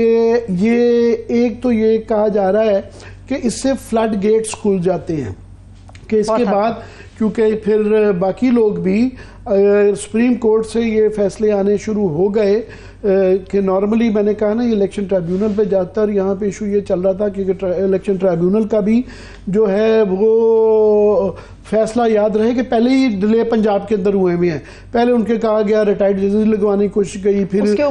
ये एक तो ये कहा जा रहा है कि इससे फ्लड गेट्स खुल जाते हैं, कि इसके बाद क्योंकि फिर बाकी लोग भी सुप्रीम कोर्ट से ये फैसले आने शुरू हो गए कि नॉर्मली मैंने कहा ना ये इलेक्शन ट्राइब्यूनल पे जाता है, और यहाँ पे इशू ये चल रहा था क्योंकि इलेक्शन ट्राइब्यूनल का भी जो है वो फैसला याद रहे कि पहले ही डिले पंजाब के अंदर हुए हुए हैं। पहले उनके कहा गया रिटायर्ड जजेस लगवाने की कोशिश गई, फिर जो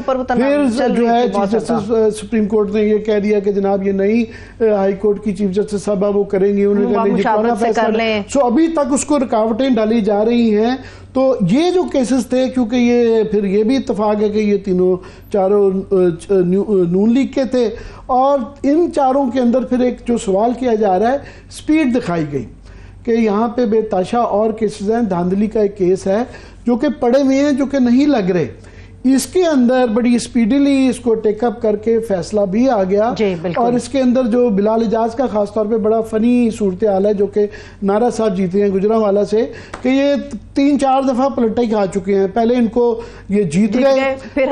है चीफ जस्टिस सुप्रीम कोर्ट ने ये कह दिया कि जनाब ये नई हाई कोर्ट की चीफ जस्टिस साहब वो करेंगी, उन्होंने सो अभी तक उसको रुकावटें डाली जा रही हैं। तो ये जो केसेस थे, क्योंकि ये फिर ये भी इत्तेफाक है कि ये तीनों चारों नून लीग के थे, और इन चारों के अंदर फिर एक जो सवाल किया जा रहा है, स्पीड दिखाई गई कि यहाँ पे बेताशा और केसेस हैं। धांधली का एक केस है जो कि पड़े हुए हैं, जो कि नहीं लग रहे, इसके अंदर बड़ी स्पीडीली इसको टेकअप करके फैसला भी आ गया। और इसके अंदर जो बिलाल इजाज का खासतौर पे बड़ा फनी सूरत हाल है, जो कि नारा साहब जीते हैं गुजरांवाला से, कि ये 3-4 दफा पलटाई खा चुके हैं। पहले इनको ये जीत गए, फिर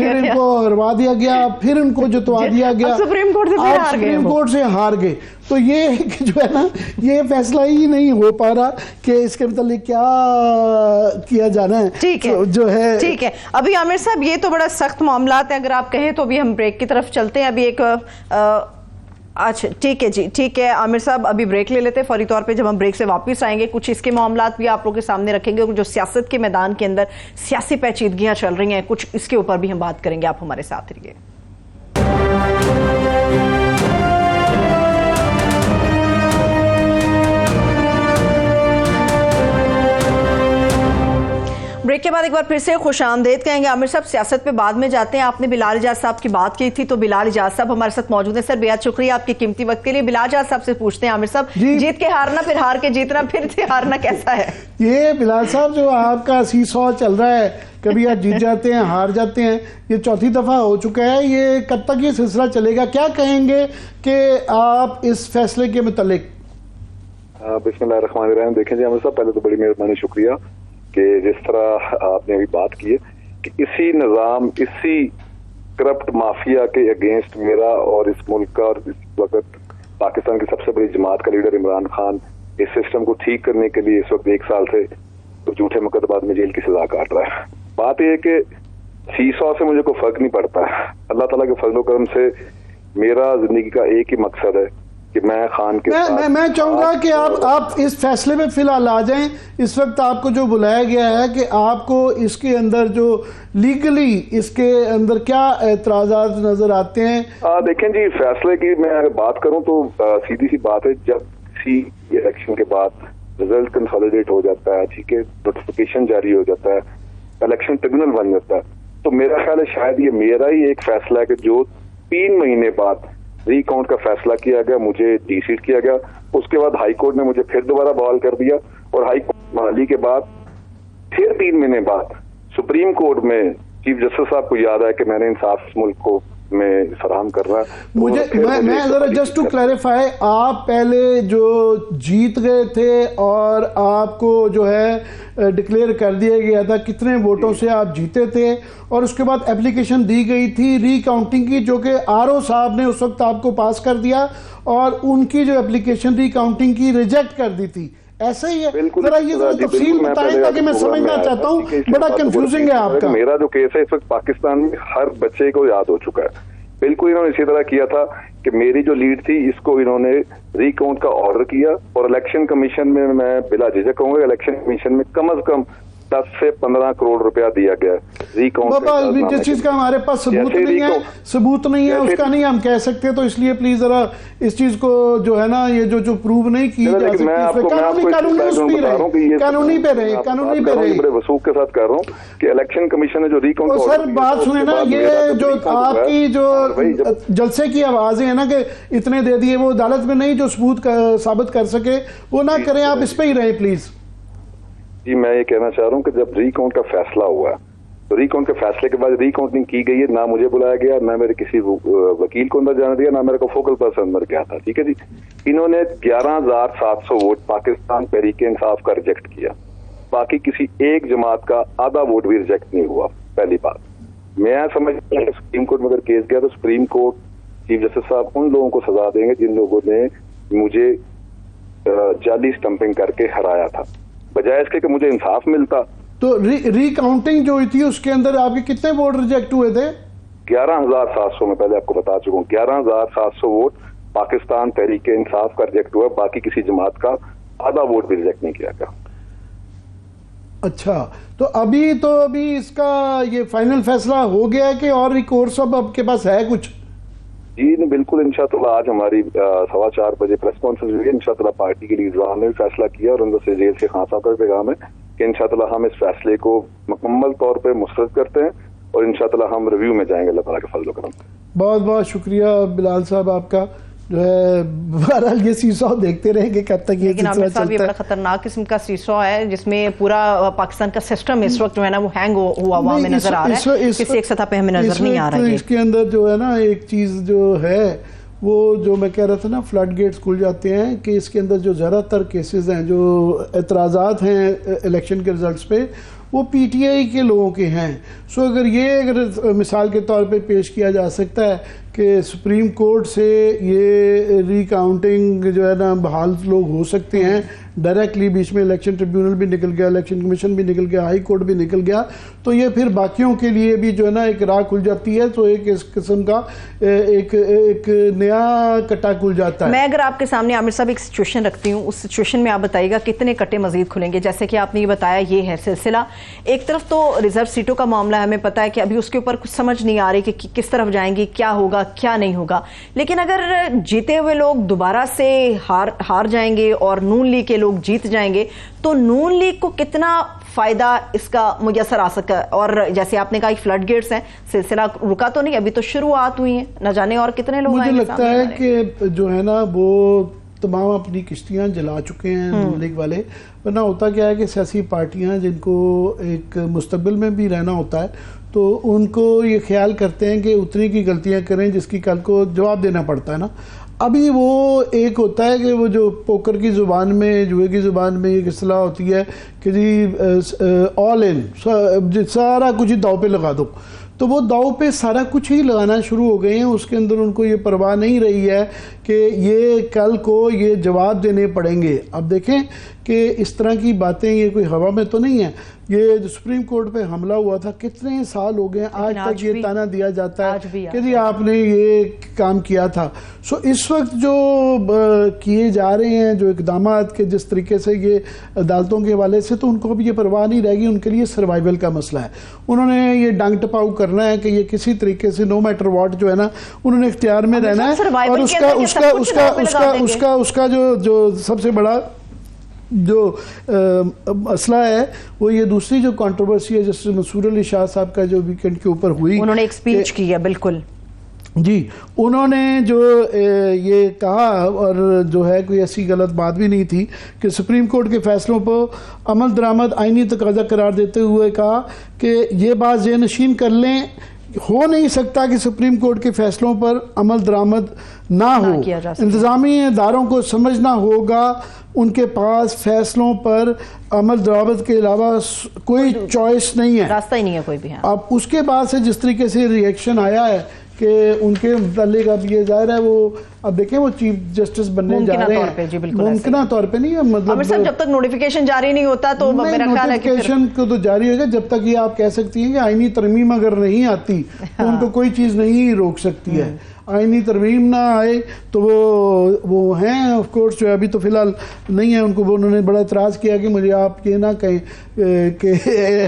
इनको हरवा दिया गया, फिर इनको जितवा दिया गया, सुप्रीम कोर्ट से हार गए। तो ये जो है ना, ये फैसला ही नहीं हो पा रहा कि इसके मतलब क्या किया जाना है। ठीक है, जो है ठीक है। अभी आमिर साहब ये तो बड़ा सख्त मामला है, अगर आप कहें तो अभी हम ब्रेक की तरफ चलते हैं। अभी एक अच्छा ठीक है जी, ठीक है आमिर साहब, अभी ब्रेक ले लेते हैं फौरी तौर पे। जब हम ब्रेक से वापस आएंगे कुछ इसके मामलात भी आप लोगों के सामने रखेंगे, जो सियासत के मैदान के अंदर सियासी पेचीदगियां चल रही हैं, कुछ इसके ऊपर भी हम बात करेंगे। आप हमारे साथ रहिए। ब्रेक के बाद एक बार फिर से खुश आमदेद कहेंगे। आमिर साहब सियासत पे बाद में जाते हैं। आपने बिलाल इजाज साहब की बात की थी, तो बिलाल इजाज साहब हमारे साथ मौजूद हैं। सर बेहद शुक्रिया आपके कीमती वक्त के लिए। बिलाल इजाज साहब से पूछते हैं, आमिर साहब जीत के हारना, फिर हार के जीतना, फिर से हारना कैसा है? ये बिलाल साहब जो आपका सीसॉ चल रहा है, कभी आप जीत जाते हैं हार जाते हैं, ये चौथी दफा हो चुका है। ये कब तक ये सिलसिला चलेगा? क्या कहेंगे कि आप इस फैसले के मुतालिक? बिस्मिल्लाहिर्रहमानिर्रहीम। देखें जी आमिर साहब, पहले तो बड़ी मेहरबानी, शुक्रिया कि जिस तरह आपने अभी बात की है कि इसी निज़ाम, इसी करप्ट माफिया के अगेंस्ट मेरा और इस मुल्क का और इस वक्त पाकिस्तान की सबसे बड़ी जमात का लीडर इमरान खान इस सिस्टम को ठीक करने के लिए इस वक्त 1 साल से तो झूठे मुकदमात में जेल की सजा काट रहा है। बात यह है कि सीसॉ से मुझे कोई फर्क नहीं पड़ता है। अल्लाह ताला के फजल करम से मेरा जिंदगी का एक ही मकसद है कि मैं खान के मैं चाहूंगा कि आप इस फैसले में फिलहाल आ जाएं। इस वक्त आपको जो बुलाया गया है कि आपको इसके अंदर जो लीगली इसके अंदर क्या एतराज़ात नजर आते हैं? देखें जी, फैसले की मैं अगर बात करूं तो सीधी सी बात है, जब किसी इलेक्शन के बाद रिजल्ट कंसोलिडेट हो जाता है, ठीक है, नोटिफिकेशन जारी हो जाता है, इलेक्शन ट्रिब्यूनल बन जाता है, तो मेरा ख्याल है शायद ये मेरा ही एक फैसला है कि जो 3 महीने बाद रिकाउंट का फैसला किया गया, मुझे डीसीट किया गया, उसके बाद हाई कोर्ट ने मुझे फिर दोबारा बहाल कर दिया, और हाई कोर्ट बहाली के बाद फिर 3 महीने बाद सुप्रीम कोर्ट में चीफ जस्टिस साहब को याद आया कि मैंने इंसाफ इस मुल्क को में फराहम कर रहा है। मैं जरा जस्ट टू क्लैरिफाई, आप पहले जो जीत गए थे और आपको जो है डिक्लेयर कर दिया गया था, कितने वोटों से आप जीते थे, और उसके बाद एप्लीकेशन दी गई थी रीकाउंटिंग की, जो कि आरओ साहब ने उस वक्त आपको पास कर दिया, और उनकी जो एप्लीकेशन रीकाउंटिंग की रिजेक्ट कर दी थी, ऐसा ही है? जरा ये तफसील बताएं ताकि मैं समझना चाहता हूँ, बड़ा कंफ्यूजिंग है आपका। मेरा जो केस है इस वक्त पाकिस्तान में हर बच्चे को याद हो चुका है। बिल्कुल इन्होंने इसी तरह किया था कि मेरी जो लीड थी इसको इन्होंने रिकाउंट का ऑर्डर किया, और इलेक्शन कमीशन में मैं बिला झिझक कहूंगा, इलेक्शन कमीशन में कम से कम 10 से 15 करोड़ रुपया दिया गया रिकाउंट। जिस चीज का हमारे पास सबूत नहीं है उसका नहीं हम कह सकते, तो इसलिए प्लीज जरा इस चीज को जो है ना, ये जो प्रूव नहीं की जा सकती, कानूनी पे रहे बड़े वसूख के साथ कह रहा हूँ कि इलेक्शन कमीशन ने जो रिकाउंट। सर बात सुने ना, ये जो आपकी जो जलसे की आवाजें है ना कि इतने दे दिए, वो अदालत में नहीं जो सबूत साबित कर सके वो ना करें, आप इस पे ही रहे प्लीज। जी मैं ये कहना चाह रहा हूँ कि जब रिकाउंट का फैसला हुआ, तो रिकाउंट के फैसले के बाद रिकाउंटिंग की गई है, ना मुझे बुलाया गया, ना मेरे किसी वकील को अंदर जाने दिया, ना मेरे को फोकल पर्सन अंदर गया था, ठीक है जी। इन्होंने 11,700 वोट पाकिस्तान तहरीक इंसाफ का रिजेक्ट किया, बाकी किसी एक जमात का आधा वोट भी रिजेक्ट नहीं हुआ। पहली बात मैं समझता हूँ सुप्रीम कोर्ट में अगर केस गया तो सुप्रीम कोर्ट चीफ जस्टिस साहब उन लोगों को सजा देंगे जिन लोगों ने मुझे जाली स्टंपिंग करके हराया था। बजाय इसके कि मुझे इंसाफ मिलता। तो रिकाउंटिंग जो हुई थी उसके अंदर आपके कितने वोट रिजेक्ट हुए थे? 11,700 में पहले आपको बता चुका हूँ, 11,700 वोट पाकिस्तान तहरीक इंसाफ का रिजेक्ट हुआ, बाकी किसी जमात का आधा वोट भी रिजेक्ट नहीं किया गया। अच्छा, तो अभी इसका ये फाइनल फैसला हो गया है कि और भी कोर्स अब आपके पास है कुछ? जी बिल्कुल, इंशाअल्लाह आज हमारी 4:15 बजे प्रेस कॉन्फ्रेंस हुई है। इंशाअल्लाह पार्टी के लीडरान ने भी फैसला किया और अंदर से जेल से खान साहब का पैगाम है कि इंशाअल्लाह हम इस फैसले को मुकम्मल तौर पर मुस्तरद करते हैं और इंशाअल्लाह हम रिव्यू में जाएंगे अल्लाह ताला के फजल करम। बहुत बहुत शुक्रिया बिलाल साहब आपका, जो है बहरहाल ये सीसॉ देखते रहेंगे कब तक ये लेकिन आमिर साहब ये बड़ा खतरनाक किस्म का सीसॉ है जिसमें पूरा पाकिस्तान का सिस्टम इस वक्त जो है ना वो हैंग हुआ हमें नजर आ रहा है, किसी एक सतह पे हमें नजर नहीं आ रहा है। इसके अंदर जो है ना एक चीज जो है वो जो मैं कह रहा था ना, फ्लड गेट्स खुल जाते हैं कि इसके अंदर जो ज़्यादातर केसेस हैं, जो एतराज़ात हैं इलेक्शन के रिजल्ट्स पे, वो पीटीआई के लोगों के हैं। सो अगर मिसाल के तौर पे पेश किया जा सकता है कि सुप्रीम कोर्ट से ये रिकाउंटिंग जो है ना बहाल लोग हो सकते हैं डायरेक्टली, बीच में इलेक्शन ट्रिब्यूनल भी निकल गया, इलेक्शन कमीशन भी निकल गया, हाई कोर्ट भी निकल गया, तो ये फिर बाकियों के लिए भी जो है ना एक राह खुल जाती है, तो एक इस किस्म का एक नया कट्टा खुल जाता है। मैं अगर आपके सामने आमिर साहब एक सिचुएशन रखती हूँ, उस सिचुएशन में आप बताइएगा कितने कट्टे मजीद खुलेंगे। जैसे कि आपने ये बताया, ये है सिलसिला, एक तरफ तो रिजर्व सीटों का मामला है, हमें पता है कि अभी उसके ऊपर कुछ समझ नहीं आ रही कि किस तरफ जाएंगी, क्या होगा क्या नहीं होगा, लेकिन अगर जीते हुए लोग दोबारा से हार जाएंगे और नून लीग के लोग जीत जाएंगे तो नून लीग को कितना फायदा इसका मुयसर आ सकता है। और जैसे आपने कहा फ्लड गेट्स हैं, सिलसिला रुका तो नहीं, अभी तो शुरुआत हुई है, न जाने और कितने लोग मुझे लगता है कि जो है ना वो तमाम अपनी किश्तियां जला चुके हैं नून लीग वाले। वरना होता क्या है कि सियासी पार्टियां जिनको एक मुस्तकबिल में भी रहना होता है, तो उनको ये ख्याल करते हैं कि उतनी की गलतियां करें जिसकी कल को जवाब देना पड़ता है ना। अभी वो एक होता है कि वो जो पोकर की ज़ुबान में, जुए की ज़ुबान में एक इस्तेलाह होती है कि जी ऑल इन, सारा कुछ ही दाव पे लगा दो, तो वो दाव पे सारा कुछ ही लगाना शुरू हो गए हैं। उसके अंदर उनको ये परवाह नहीं रही है कि ये कल को ये जवाब देने पड़ेंगे। अब देखें कि इस तरह की बातें ये कोई हवा में तो नहीं है। ये जो सुप्रीम कोर्ट पे हमला हुआ था, कितने साल हो गए, आज तक ये ताना दिया जाता है कि जी आपने ये काम किया था। सो इस वक्त जो किए जा रहे हैं जो इकदामात के जिस तरीके से ये अदालतों के हवाले से, तो उनको भी ये परवाह नहीं रहेगी, उनके लिए सर्वाइवल का मसला है। उन्होंने ये डांग टपाऊ करना है कि ये किसी तरीके से नो मैटर व्हाट जो है ना उन्होंने इख्तियार में रहना है। और उसका जो सबसे बड़ा जो मसला है वो ये दूसरी जो कंट्रोवर्सी है, जैसे मंसूर अली शाह साहब का जो वीकेंड के ऊपर हुई, उन्होंने एक स्पीच की है, बिल्कुल जी, उन्होंने जो ये कहा, और जो है कोई ऐसी गलत बात भी नहीं थी, कि सुप्रीम कोर्ट के फैसलों पर अमल दरामद आईनी तकाजा करार देते हुए कहा कि ये बात ज़हनशीन कर लें, हो नहीं सकता कि सुप्रीम कोर्ट के फैसलों पर अमल दरामद ना हो। इंतजामी इदारों को समझना होगा उनके पास फैसलों पर अमल दरामद के अलावा कोई चॉइस नहीं है, रास्ता ही नहीं है कोई भी। अब उसके बाद से जिस तरीके से रिएक्शन आया है कि उनके मुतालिक, अब ये जाहिर है वो अब देखें वो चीफ जस्टिस बनने जा रहे हैं, मुमकिन तौर पे नहीं है, मतलब जब तक नोटिफिकेशन जारी नहीं होता तो मेरा ख्याल है कि नोटिफिकेशन को तो जारी होगा। जब तक ये आप कह सकती हैं कि आईनी तरमीम अगर नहीं आती तो उनको कोई चीज़ नहीं रोक सकती है। आईनी तरमीम ना आए तो वो हैं ऑफ कोर्स, जो अभी तो फिलहाल नहीं है, उनको उन्होंने बड़ा एतराज़ किया कि मुझे आप ये ना कहें कि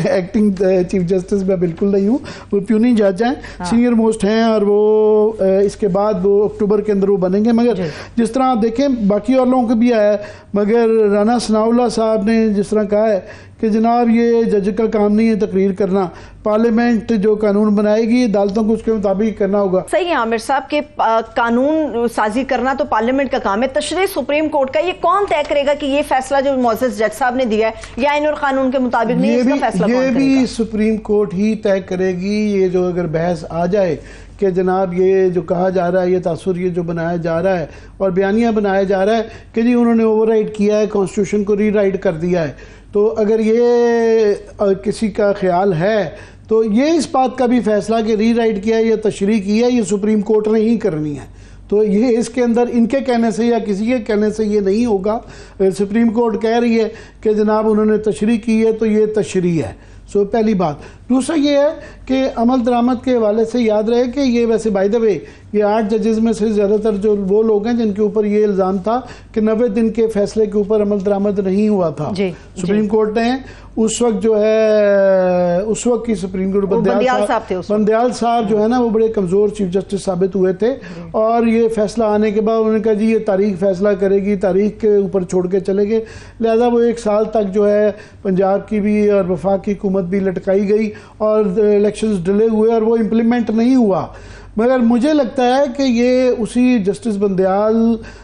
एक्टिंग चीफ जस्टिस मैं बिल्कुल नहीं हूँ, वो प्यूनी जज हैं, सीनियर मोस्ट हैं, और वो इसके बाद वो अक्टूबर के अंदर वो बनेंगे। मगर जिस तरह आप देखें बाकी और लोगों को भी आया है, मगर राना सनाउल्लाह साहब ने जिस तरह कहा है कि जनाब ये जज का काम नहीं है तकरीर करना, पार्लियामेंट जो कानून बनाएगी अदालतों को उसके मुताबिक करना होगा। सही है आमिर साहब के कानून साजी करना तो पार्लियामेंट का काम है, तशरीह सुप्रीम कोर्ट का। ये कौन तय करेगा कि ये फैसला जो मोअज़्ज़ज़ जज साहब ने दिया है या आईन और कानून के मुताबिक नहीं, इसका फैसला ये भी सुप्रीम कोर्ट ही तय करेगी। ये जो अगर बहस आ जाए कि जनाब ये जो कहा जा रहा है, ये तासुर ये जो बनाया जा रहा है और बयानिया बनाया जा रहा है कि जी उन्होंने ओवरराइड किया है, कॉन्स्टिट्यूशन को रीराइट कर दिया है, तो अगर ये किसी का ख्याल है तो ये इस बात का भी फैसला कि रीराइट किया है या तशरीह की है, ये सुप्रीम कोर्ट ने ही करनी है। तो ये इसके अंदर इनके कहने से या किसी के कहने से ये नहीं होगा। सुप्रीम कोर्ट कह रही है कि जनाब उन्होंने तशरीह की है तो ये तशरीह है। सो पहली बात। दूसरा ये है कि अमल दरामद के हवाले से याद रहे कि ये वैसे बाय द वे ये 8 जजेस में से ज़्यादातर जो वो लोग हैं जिनके ऊपर ये इल्ज़ाम था कि 90 दिन के फैसले के ऊपर अमल दरामद नहीं हुआ था। सुप्रीम कोर्ट ने उस वक्त जो है उस वक्त की सुप्रीम कोर्ट बंदयाल साहब जो है ना वो बड़े कमज़ोर चीफ जस्टिस साबित हुए थे और ये फैसला आने के बाद उन्होंने कहा जी ये तारीख फैसला करेगी, तारीख के ऊपर छोड़ के चले गए। लिहाजा वो 1 साल तक जो है पंजाब की भी और वफाक की हुकूमत भी लटकाई गई और इलेक्शंस डिले हुए और वो इम्प्लीमेंट नहीं हुआ। मगर मुझे लगता है कि ये उसी जस्टिस बंदयाल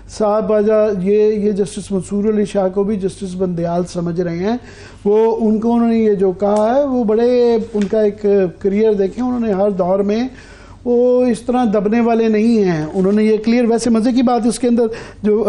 साहब ये जस्टिस मंसूर अली शाह को भी जस्टिस बंदयाल समझ रहे हैं। वो उन्होंने ये जो कहा है वो बड़े उनका एक करियर देखें, उन्होंने हर दौर में वो इस तरह दबने वाले नहीं हैं। उन्होंने ये क्लियर, वैसे मज़े की बात इसके अंदर जो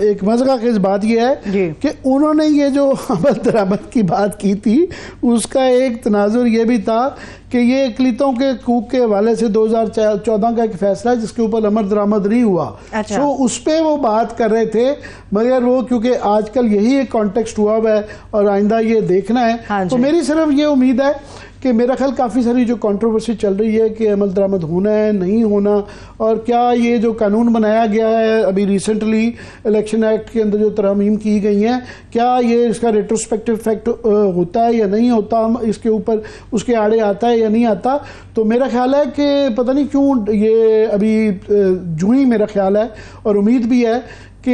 एक मज़े की बात ये है कि उन्होंने ये जो अमल दरामद की बात की थी उसका एक तनाजुर ये भी था कि ये अक़लियतों के हकूक़ के हवाले से 2014 का एक फैसला है जिसके ऊपर अमल दरामद नहीं हुआ। अच्छा। तो उस पर वो बात कर रहे थे, मगर वो क्योंकि आजकल यही एक कॉन्टेक्स्ट हुआ है और आइंदा ये देखना है। हाँ, तो मेरी सिर्फ ये उम्मीद है कि मेरा ख्याल काफ़ी सारी जो कंट्रोवर्सी चल रही है कि अमल दरामद होना है नहीं होना, और क्या ये जो कानून बनाया गया है अभी रिसेंटली इलेक्शन एक्ट के अंदर जो तरमीम की गई हैं, क्या ये इसका रेट्रोस्पेक्टिव इफेक्ट होता है या नहीं होता, इसके ऊपर उसके आड़े आता है या नहीं आता। तो मेरा ख्याल है कि पता नहीं क्यों ये अभी जूही मेरा ख्याल है और उम्मीद भी है कि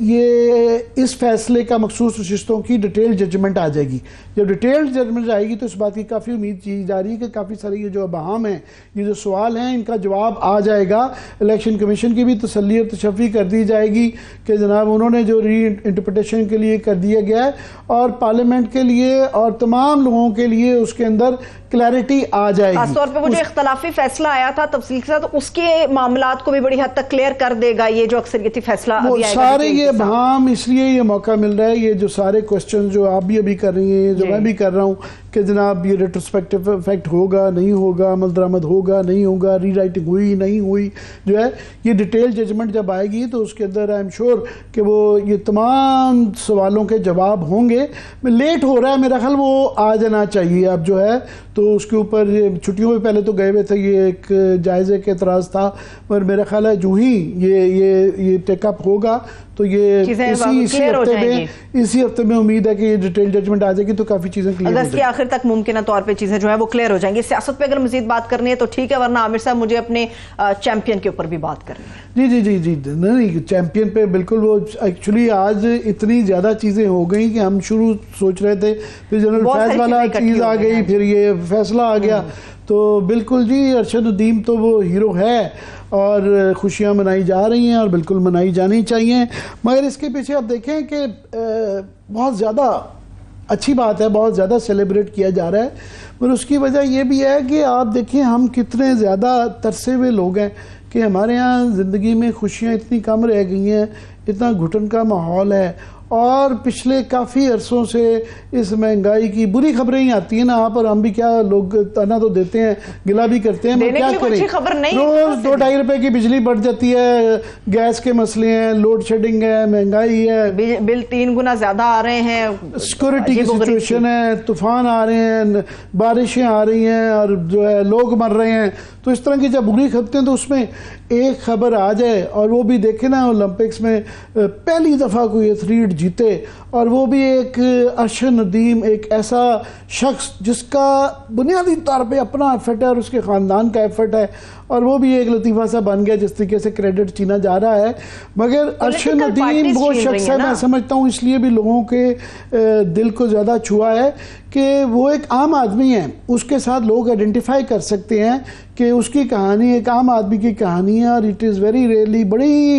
ये इस फैसले का मखसूस नशिस्तों की डिटेल जजमेंट आ जाएगी। जब डिटेल जजमेंट आएगी तो इस बात की काफ़ी उम्मीद की जा रही है कि काफ़ी सारे ये जो अबहाम हैं, ये जो सवाल हैं, इनका जवाब आ जाएगा। इलेक्शन कमीशन की भी तसल्ली और तशफ़ी कर दी जाएगी कि जनाब उन्होंने जो री इंटरप्रटेशन के लिए कर दिया गया है और पार्लियामेंट के लिए और तमाम लोगों के लिए उसके अंदर क्लैरिटी आ जाएगी। खासतौर पे वो जो इख्तलाफी फैसला आया था तफसील के साथ, उसके मामलात को भी बड़ी हद तक क्लियर कर देगा ये जो अक्सरियती फैसला अभी आएगा। सारे ये बहाम इसलिए ये मौका मिल रहा है, ये जो सारे क्वेश्चन जो आप भी अभी कर रही हैं, जो मैं भी कर रहा हूँ कि जनाब ये रेट्रोस्पेक्टिव इफेक्ट होगा नहीं होगा, अमल दरामद होगा नहीं होगा, री राइटिंग हुई नहीं हुई, जो है ये डिटेल जजमेंट जब आएगी तो उसके अंदर आई एम श्योर कि वो ये तमाम सवालों के जवाब होंगे। लेट हो रहा है, मेरा ख्याल वो आ जाना चाहिए अब जो है। तो उसके ऊपर छुट्टियों में पहले तो गए हुए थे, ये एक जायज़े के एतराज़ था, पर मेरा ख्याल है जो ही ये टेकअप होगा तो ये इसी हफ्ते में उम्मीद है कि ये डिटेल जजमेंट आ जाएगी तो काफ़ी चीज़ें क्लियर हो जाएंगी। अगस्त के आखिर तक मुमकिन तौर पे चीज़ें जो है वो क्लियर हो जाएंगी। सियासत पे अगर मजीद बात करनी है तो ठीक है, वरना आमिर साहब मुझे अपने चैंपियन के ऊपर भी बात करनी है। जी नहीं, चैंपियन पे बिल्कुल वो एक्चुअली आज इतनी ज़्यादा चीज़ें हो गई कि हम शुरू सोच रहे थे, फिर जनरल फैज़ वाला चीज़ आ गई, फिर ये फैसला आ गया। तो बिल्कुल जी, अरशद नदीम तो वो हीरो है और खुशियां मनाई जा रही हैं और बिल्कुल मनाई जानी चाहिए। मगर इसके पीछे आप देखें कि बहुत ज़्यादा अच्छी बात है, बहुत ज़्यादा सेलिब्रेट किया जा रहा है, पर उसकी वजह यह भी है कि आप देखें हम कितने ज़्यादा तरसे हुए लोग हैं कि हमारे यहाँ ज़िंदगी में खुशियाँ इतनी कम रह गई हैं, इतना घुटन का माहौल है और पिछले काफ़ी अरसों से इस महंगाई की बुरी खबरें ही आती हैं ना। यहाँ पर हम भी क्या लोग ताना तो देते हैं, गिला भी करते हैं, मगर क्या करें, खबर नहीं, रोज 2-2.5 रुपए की बिजली बढ़ जाती है, गैस के मसले हैं, लोड शेडिंग है, महंगाई है, बिल 3 गुना ज्यादा आ रहे हैं, सिक्योरिटी की सिचुएशन है, तूफान आ रहे हैं, बारिशें आ रही हैं और जो है लोग मर रहे हैं। तो इस तरह की जब बुरी खबरें हैं तो उसमें एक खबर आ जाए और वो भी देखे ना ओलंपिक्स में पहली दफ़ा कोई एथलीट जीते और वो भी एक अरशद नदीम, एक ऐसा शख्स जिसका बुनियादी तौर पे अपना एफर्ट है और उसके ख़ानदान का एफर्ट है और वो भी एक लतीफ़ा सा बन गया जिस तरीके से क्रेडिट छीना जा रहा है। मगर अरशद नदीम वो शख्स है, मैं समझता हूँ इसलिए भी लोगों के दिल को ज़्यादा छुआ है कि वो एक आम आदमी है, उसके साथ लोग आइडेंटिफाई कर सकते हैं कि उसकी कहानी एक आम आदमी की कहानी है और इट इज़ वेरी रेयरली बड़ी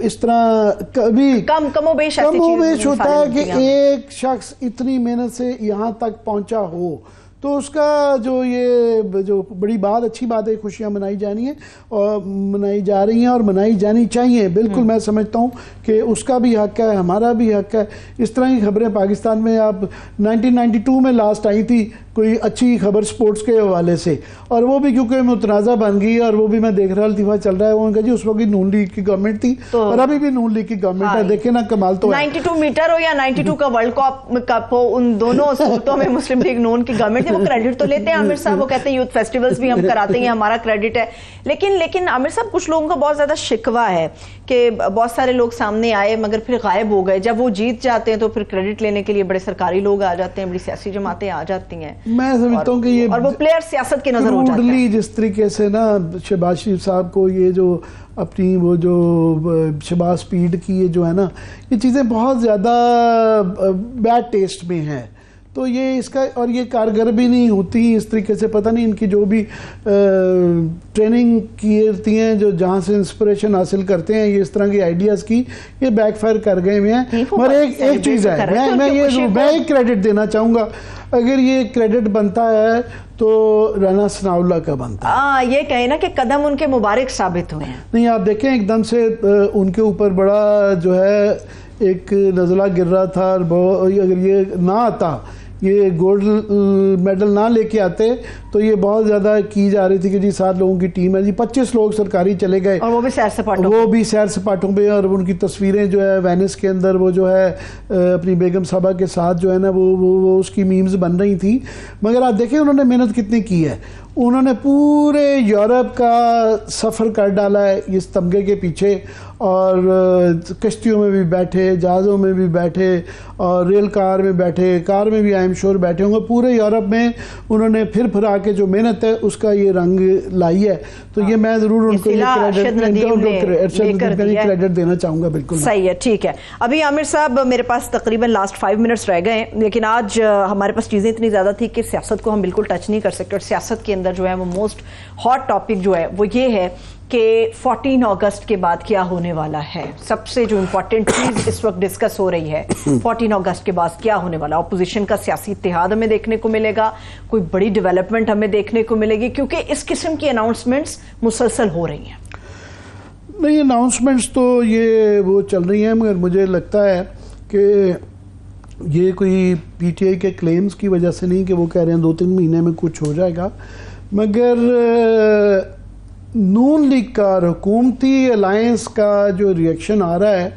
इस तरह कभी कमोबेश होता है कि एक शख्स इतनी मेहनत से यहाँ तक पहुँचा हो। तो उसका जो बड़ी बात, अच्छी बात है, खुशियाँ मनाई जानी है और मनाई जा रही हैं और मनाई जानी चाहिए। बिल्कुल मैं समझता हूँ कि उसका भी हक है, हमारा भी हक है। इस तरह की खबरें पाकिस्तान में आप 1992 में लास्ट आई थी, कोई अच्छी खबर स्पोर्ट्स के हवाले से, और वो भी क्योंकि मुतनाज़ा बन गई और वो भी मैं देख रहा दफा चल रहा है, उन्होंने कहा जी उस वक्त नून लीग की गवर्नमेंट थी तो, और अभी भी नून लीग की गवर्नमेंट है। देखे ना कमाल तो 92 मीटर हो या 92 का वर्ल्ड कप हो, उन दोनों सूरतों में मुस्लिम लीग नून की गवर्नमेंट थी। वो क्रेडिट तो लेते हैं आमिर साहब, वो कहते हैं यूथ फेस्टिवल्स भी हम कराते हैं, हमारा क्रेडिट है। लेकिन आमिर साहब, कुछ लोगों का बहुत ज्यादा शिकवा है कि बहुत सारे लोग सामने आए मगर फिर गायब हो गए। जब वो जीत जाते हैं तो फिर क्रेडिट लेने के लिए बड़े सरकारी लोग आ जाते हैं, बड़ी सियासी जमातें आ जाती हैं। मैं समझता हूँ कि ये और वो प्लेयर सियासत के नजर हो जाते हैं। जिस तरीके से ना शहबाज शरीफ साहब को ये जो अपनी वो जो शहबाज स्पीड की ये जो है ना, ये चीज़ें बहुत ज़्यादा बैड टेस्ट में हैं। तो ये इसका, और ये कारगर भी नहीं होती इस तरीके से। पता नहीं इनकी जो भी ट्रेनिंग की होती हैं, जो जहाँ से इंस्पिरेशन हासिल करते हैं ये इस तरह की आइडियाज़ की, ये बैकफायर कर गए हुए हैं। मगर एक चीज़ है, मैं एक क्रेडिट देना चाहूँगा, अगर ये क्रेडिट बनता है तो राना सनाउल्लाह का बनता है। ये कहे ना कि कदम उनके मुबारक साबित हुए हैं। नहीं, आप देखें एकदम से उनके ऊपर बड़ा जो है एक नज़ला गिर रहा था, और अगर ये ना आता, ये गोल्ड मेडल ना लेके आते तो ये बहुत ज़्यादा की जा रही थी कि जी 7 लोगों की टीम है जी, 25 लोग सरकारी चले गए, और वो भी सैर सपाटों पे, और उनकी तस्वीरें जो है वेनिस के अंदर वो जो है अपनी बेगम साहबा के साथ जो है ना वो उसकी मीम्स बन रही थी। मगर आप देखें उन्होंने मेहनत कितनी की है। उन्होंने पूरे यूरोप का सफ़र कर डाला है इस तमगे के पीछे, और कश्तियों में भी बैठे, जहाज़ों में भी बैठे, और रेल कार में बैठे, कार में भी आई एम श्योर बैठे होंगे। पूरे यूरोप में उन्होंने फिर आके जो मेहनत है उसका ये रंग लाई है। तो ये मैं ज़रूर उनको क्रेडिट देना चाहूँगा। बिल्कुल सही है, ठीक है। अभी आमिर साहब मेरे पास तकरीबन लास्ट 5 मिनट्स रह गए, लेकिन आज हमारे पास चीज़ें इतनी ज़्यादा थी कि सियासत को हम बिल्कुल टच नहीं कर सकते। और सियासत के अंदर जो है वो मोस्ट हॉट टॉपिक जो है वो ये है कि 14 अगस्त के बाद क्या होने वाला है। सबसे जो इम्पोर्टेंट चीज इस वक्त डिस्कस हो रही है, 14 अगस्त के बाद क्या होने वाला। ऑपोजिशन का सियासी इत्तेहाद हमें देखने को मिलेगा, कोई बड़ी डेवलपमेंट हमें देखने को मिलेगी, क्योंकि इस किस्म की अनाउंसमेंट्स मुसलसल हो रही हैं। नहीं, अनाउंसमेंट्स तो ये वो चल रही हैं, मगर मुझे लगता है कि ये कोई पीटीआई के क्लेम्स की वजह से नहीं कि वो कह रहे हैं 2-3 महीने में कुछ हो जाएगा, मगर नून लीग का और हुकूमती अलायंस का जो रिएक्शन आ रहा है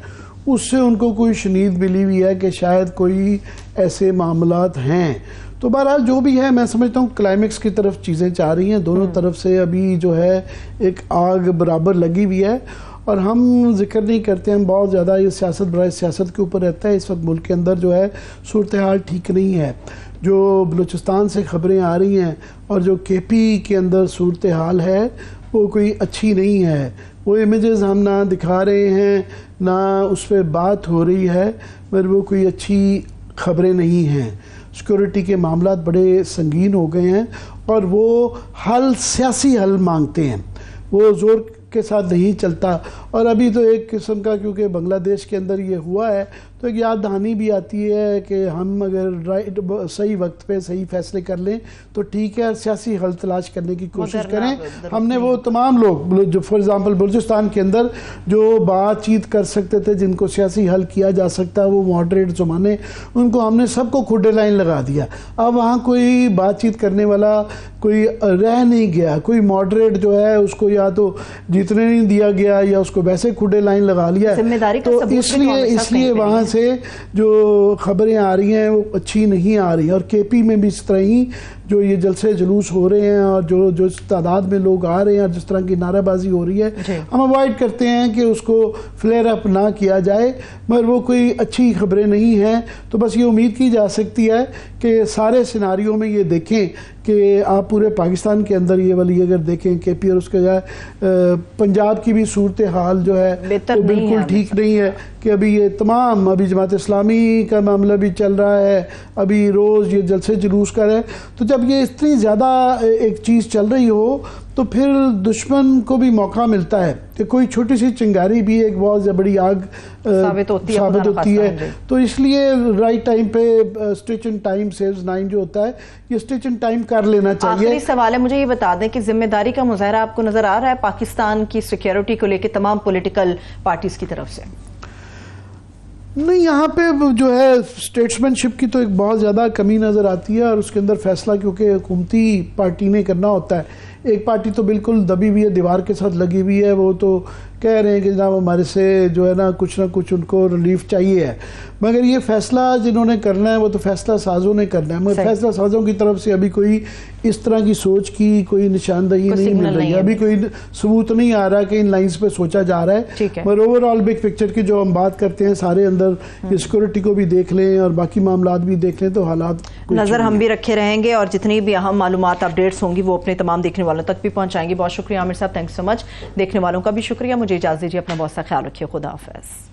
उससे उनको कोई शनीद मिली हुई है कि शायद कोई ऐसे मामलात हैं। तो बहरहाल जो भी है, मैं समझता हूँ क्लाइमेक्स की तरफ चीज़ें जा रही हैं। दोनों तरफ से अभी जो है एक आग बराबर लगी हुई है, और हम जिक्र नहीं करते, हम बहुत ज़्यादा ये सियासत बराए सियासत के ऊपर रहता है। इस वक्त मुल्क के अंदर जो है सूरत हाल ठीक नहीं है। जो बलूचिस्तान से ख़बरें आ रही हैं और जो केपी के अंदर सूरत हाल है वो कोई अच्छी नहीं है। वो इमेजेस हम ना दिखा रहे हैं, ना उस पर बात हो रही है, मगर वो कोई अच्छी ख़बरें नहीं हैं। सिक्योरिटी के मामला बड़े संगीन हो गए हैं, और वो हल सियासी हल मांगते हैं, वो ज़ोर के साथ नहीं चलता। और अभी तो एक किस्म का, क्योंकि बांग्लादेश के अंदर ये हुआ है, तो एक याद दहानी भी आती है कि हम अगर सही वक्त पे सही फैसले कर लें तो ठीक है, सियासी हल तलाश करने की कोशिश करें। हमने वो तमाम लोग जो फॉर एग्ज़ाम्पल बलूचिस्तान के अंदर जो बातचीत कर सकते थे, जिनको सियासी हल किया जा सकता है, वो मॉडरेट ज़माने, उनको हमने सबको खुडे लाइन लगा दिया। अब वहाँ कोई बातचीत करने वाला कोई रह नहीं गया। कोई मॉडरेट जो है उसको या तो जीतने नहीं दिया गया या उसको वैसे खुडे लाइन लगा लिया। तो इसलिए वहाँ से जो खबरें आ रही हैं वो अच्छी नहीं आ रही। और केपी में भी इस तरह ही जो ये जलसे जुलूस हो रहे हैं और जो तादाद में लोग आ रहे हैं और जिस तरह की नाराबाजी हो रही है, हम अवॉइड करते हैं कि उसको फ्लेयर अप ना किया जाए, मगर वो कोई अच्छी खबरें नहीं हैं। तो बस ये उम्मीद की जा सकती है कि सारे सिनारियों में ये देखें कि आप पूरे पाकिस्तान के अंदर ये वाली अगर देखें केपी और उसके जाए पंजाब की भी सूरत हाल जो है वो बिल्कुल ठीक नहीं है कि अभी ये तमाम, अभी जमात इस्लामी का मामला भी चल रहा है, अभी रोज़ ये जलसे जुलूस कर है। तो जब ये इतनी ज़्यादा एक चीज़ चल रही हो तो फिर दुश्मन को भी मौका मिलता है कि कोई छोटी सी चिंगारी भी एक बहुत बड़ी आग साबित होती है। तो इसलिए राइट टाइम पे स्टिच इन टाइम सेव्स 9 जो होता है, ये स्टिच इन टाइम कर लेना चाहिए। आखिरी सवाल है, मुझे ये बता दें कि जिम्मेदारी का मुजाहरा आपको नजर आ रहा है पाकिस्तान की सिक्योरिटी को लेकर तमाम पॉलिटिकल पार्टीज की तरफ से? नहीं, यहाँ पे जो है स्टेट्समैनशिप की तो एक बहुत ज़्यादा कमी नज़र आती है, और उसके अंदर फैसला क्योंकि हुकूमती पार्टी ने करना होता है। एक पार्टी तो बिल्कुल दबी हुई है, दीवार के साथ लगी हुई है, वो तो कह रहे हैं कि जनाब हमारे से जो है ना कुछ उनको रिलीफ चाहिए है, मगर ये फैसला जिन्होंने करना है वो तो फैसला साजों ने करना है, मगर फैसला साजों की तरफ से अभी कोई इस तरह की सोच की कोई निशानदे नहीं मिल रही है, अभी कोई सबूत नहीं आ रहा कि इन लाइंस पे सोचा जा रहा है। मगर ओवरऑल बिग पिक्चर की जो हम बात करते हैं सारे अंदर सिक्योरिटी को भी देख लें और बाकी मामलात भी देख लें तो हालात नजर हम भी रखे रहेंगे, और जितनी भी अहम मालूमात अपडेट्स होंगी वो अपने तमाम देखने वालों तक भी पहुंचाएंगे। बहुत शुक्रिया आमिर साहब, थैंक्स सो मच। देखने वालों का भी शुक्रिया। मुझे इजाजत दीजिए, अपना बहुत सा ख्याल रखिए, खुदा हाफिज।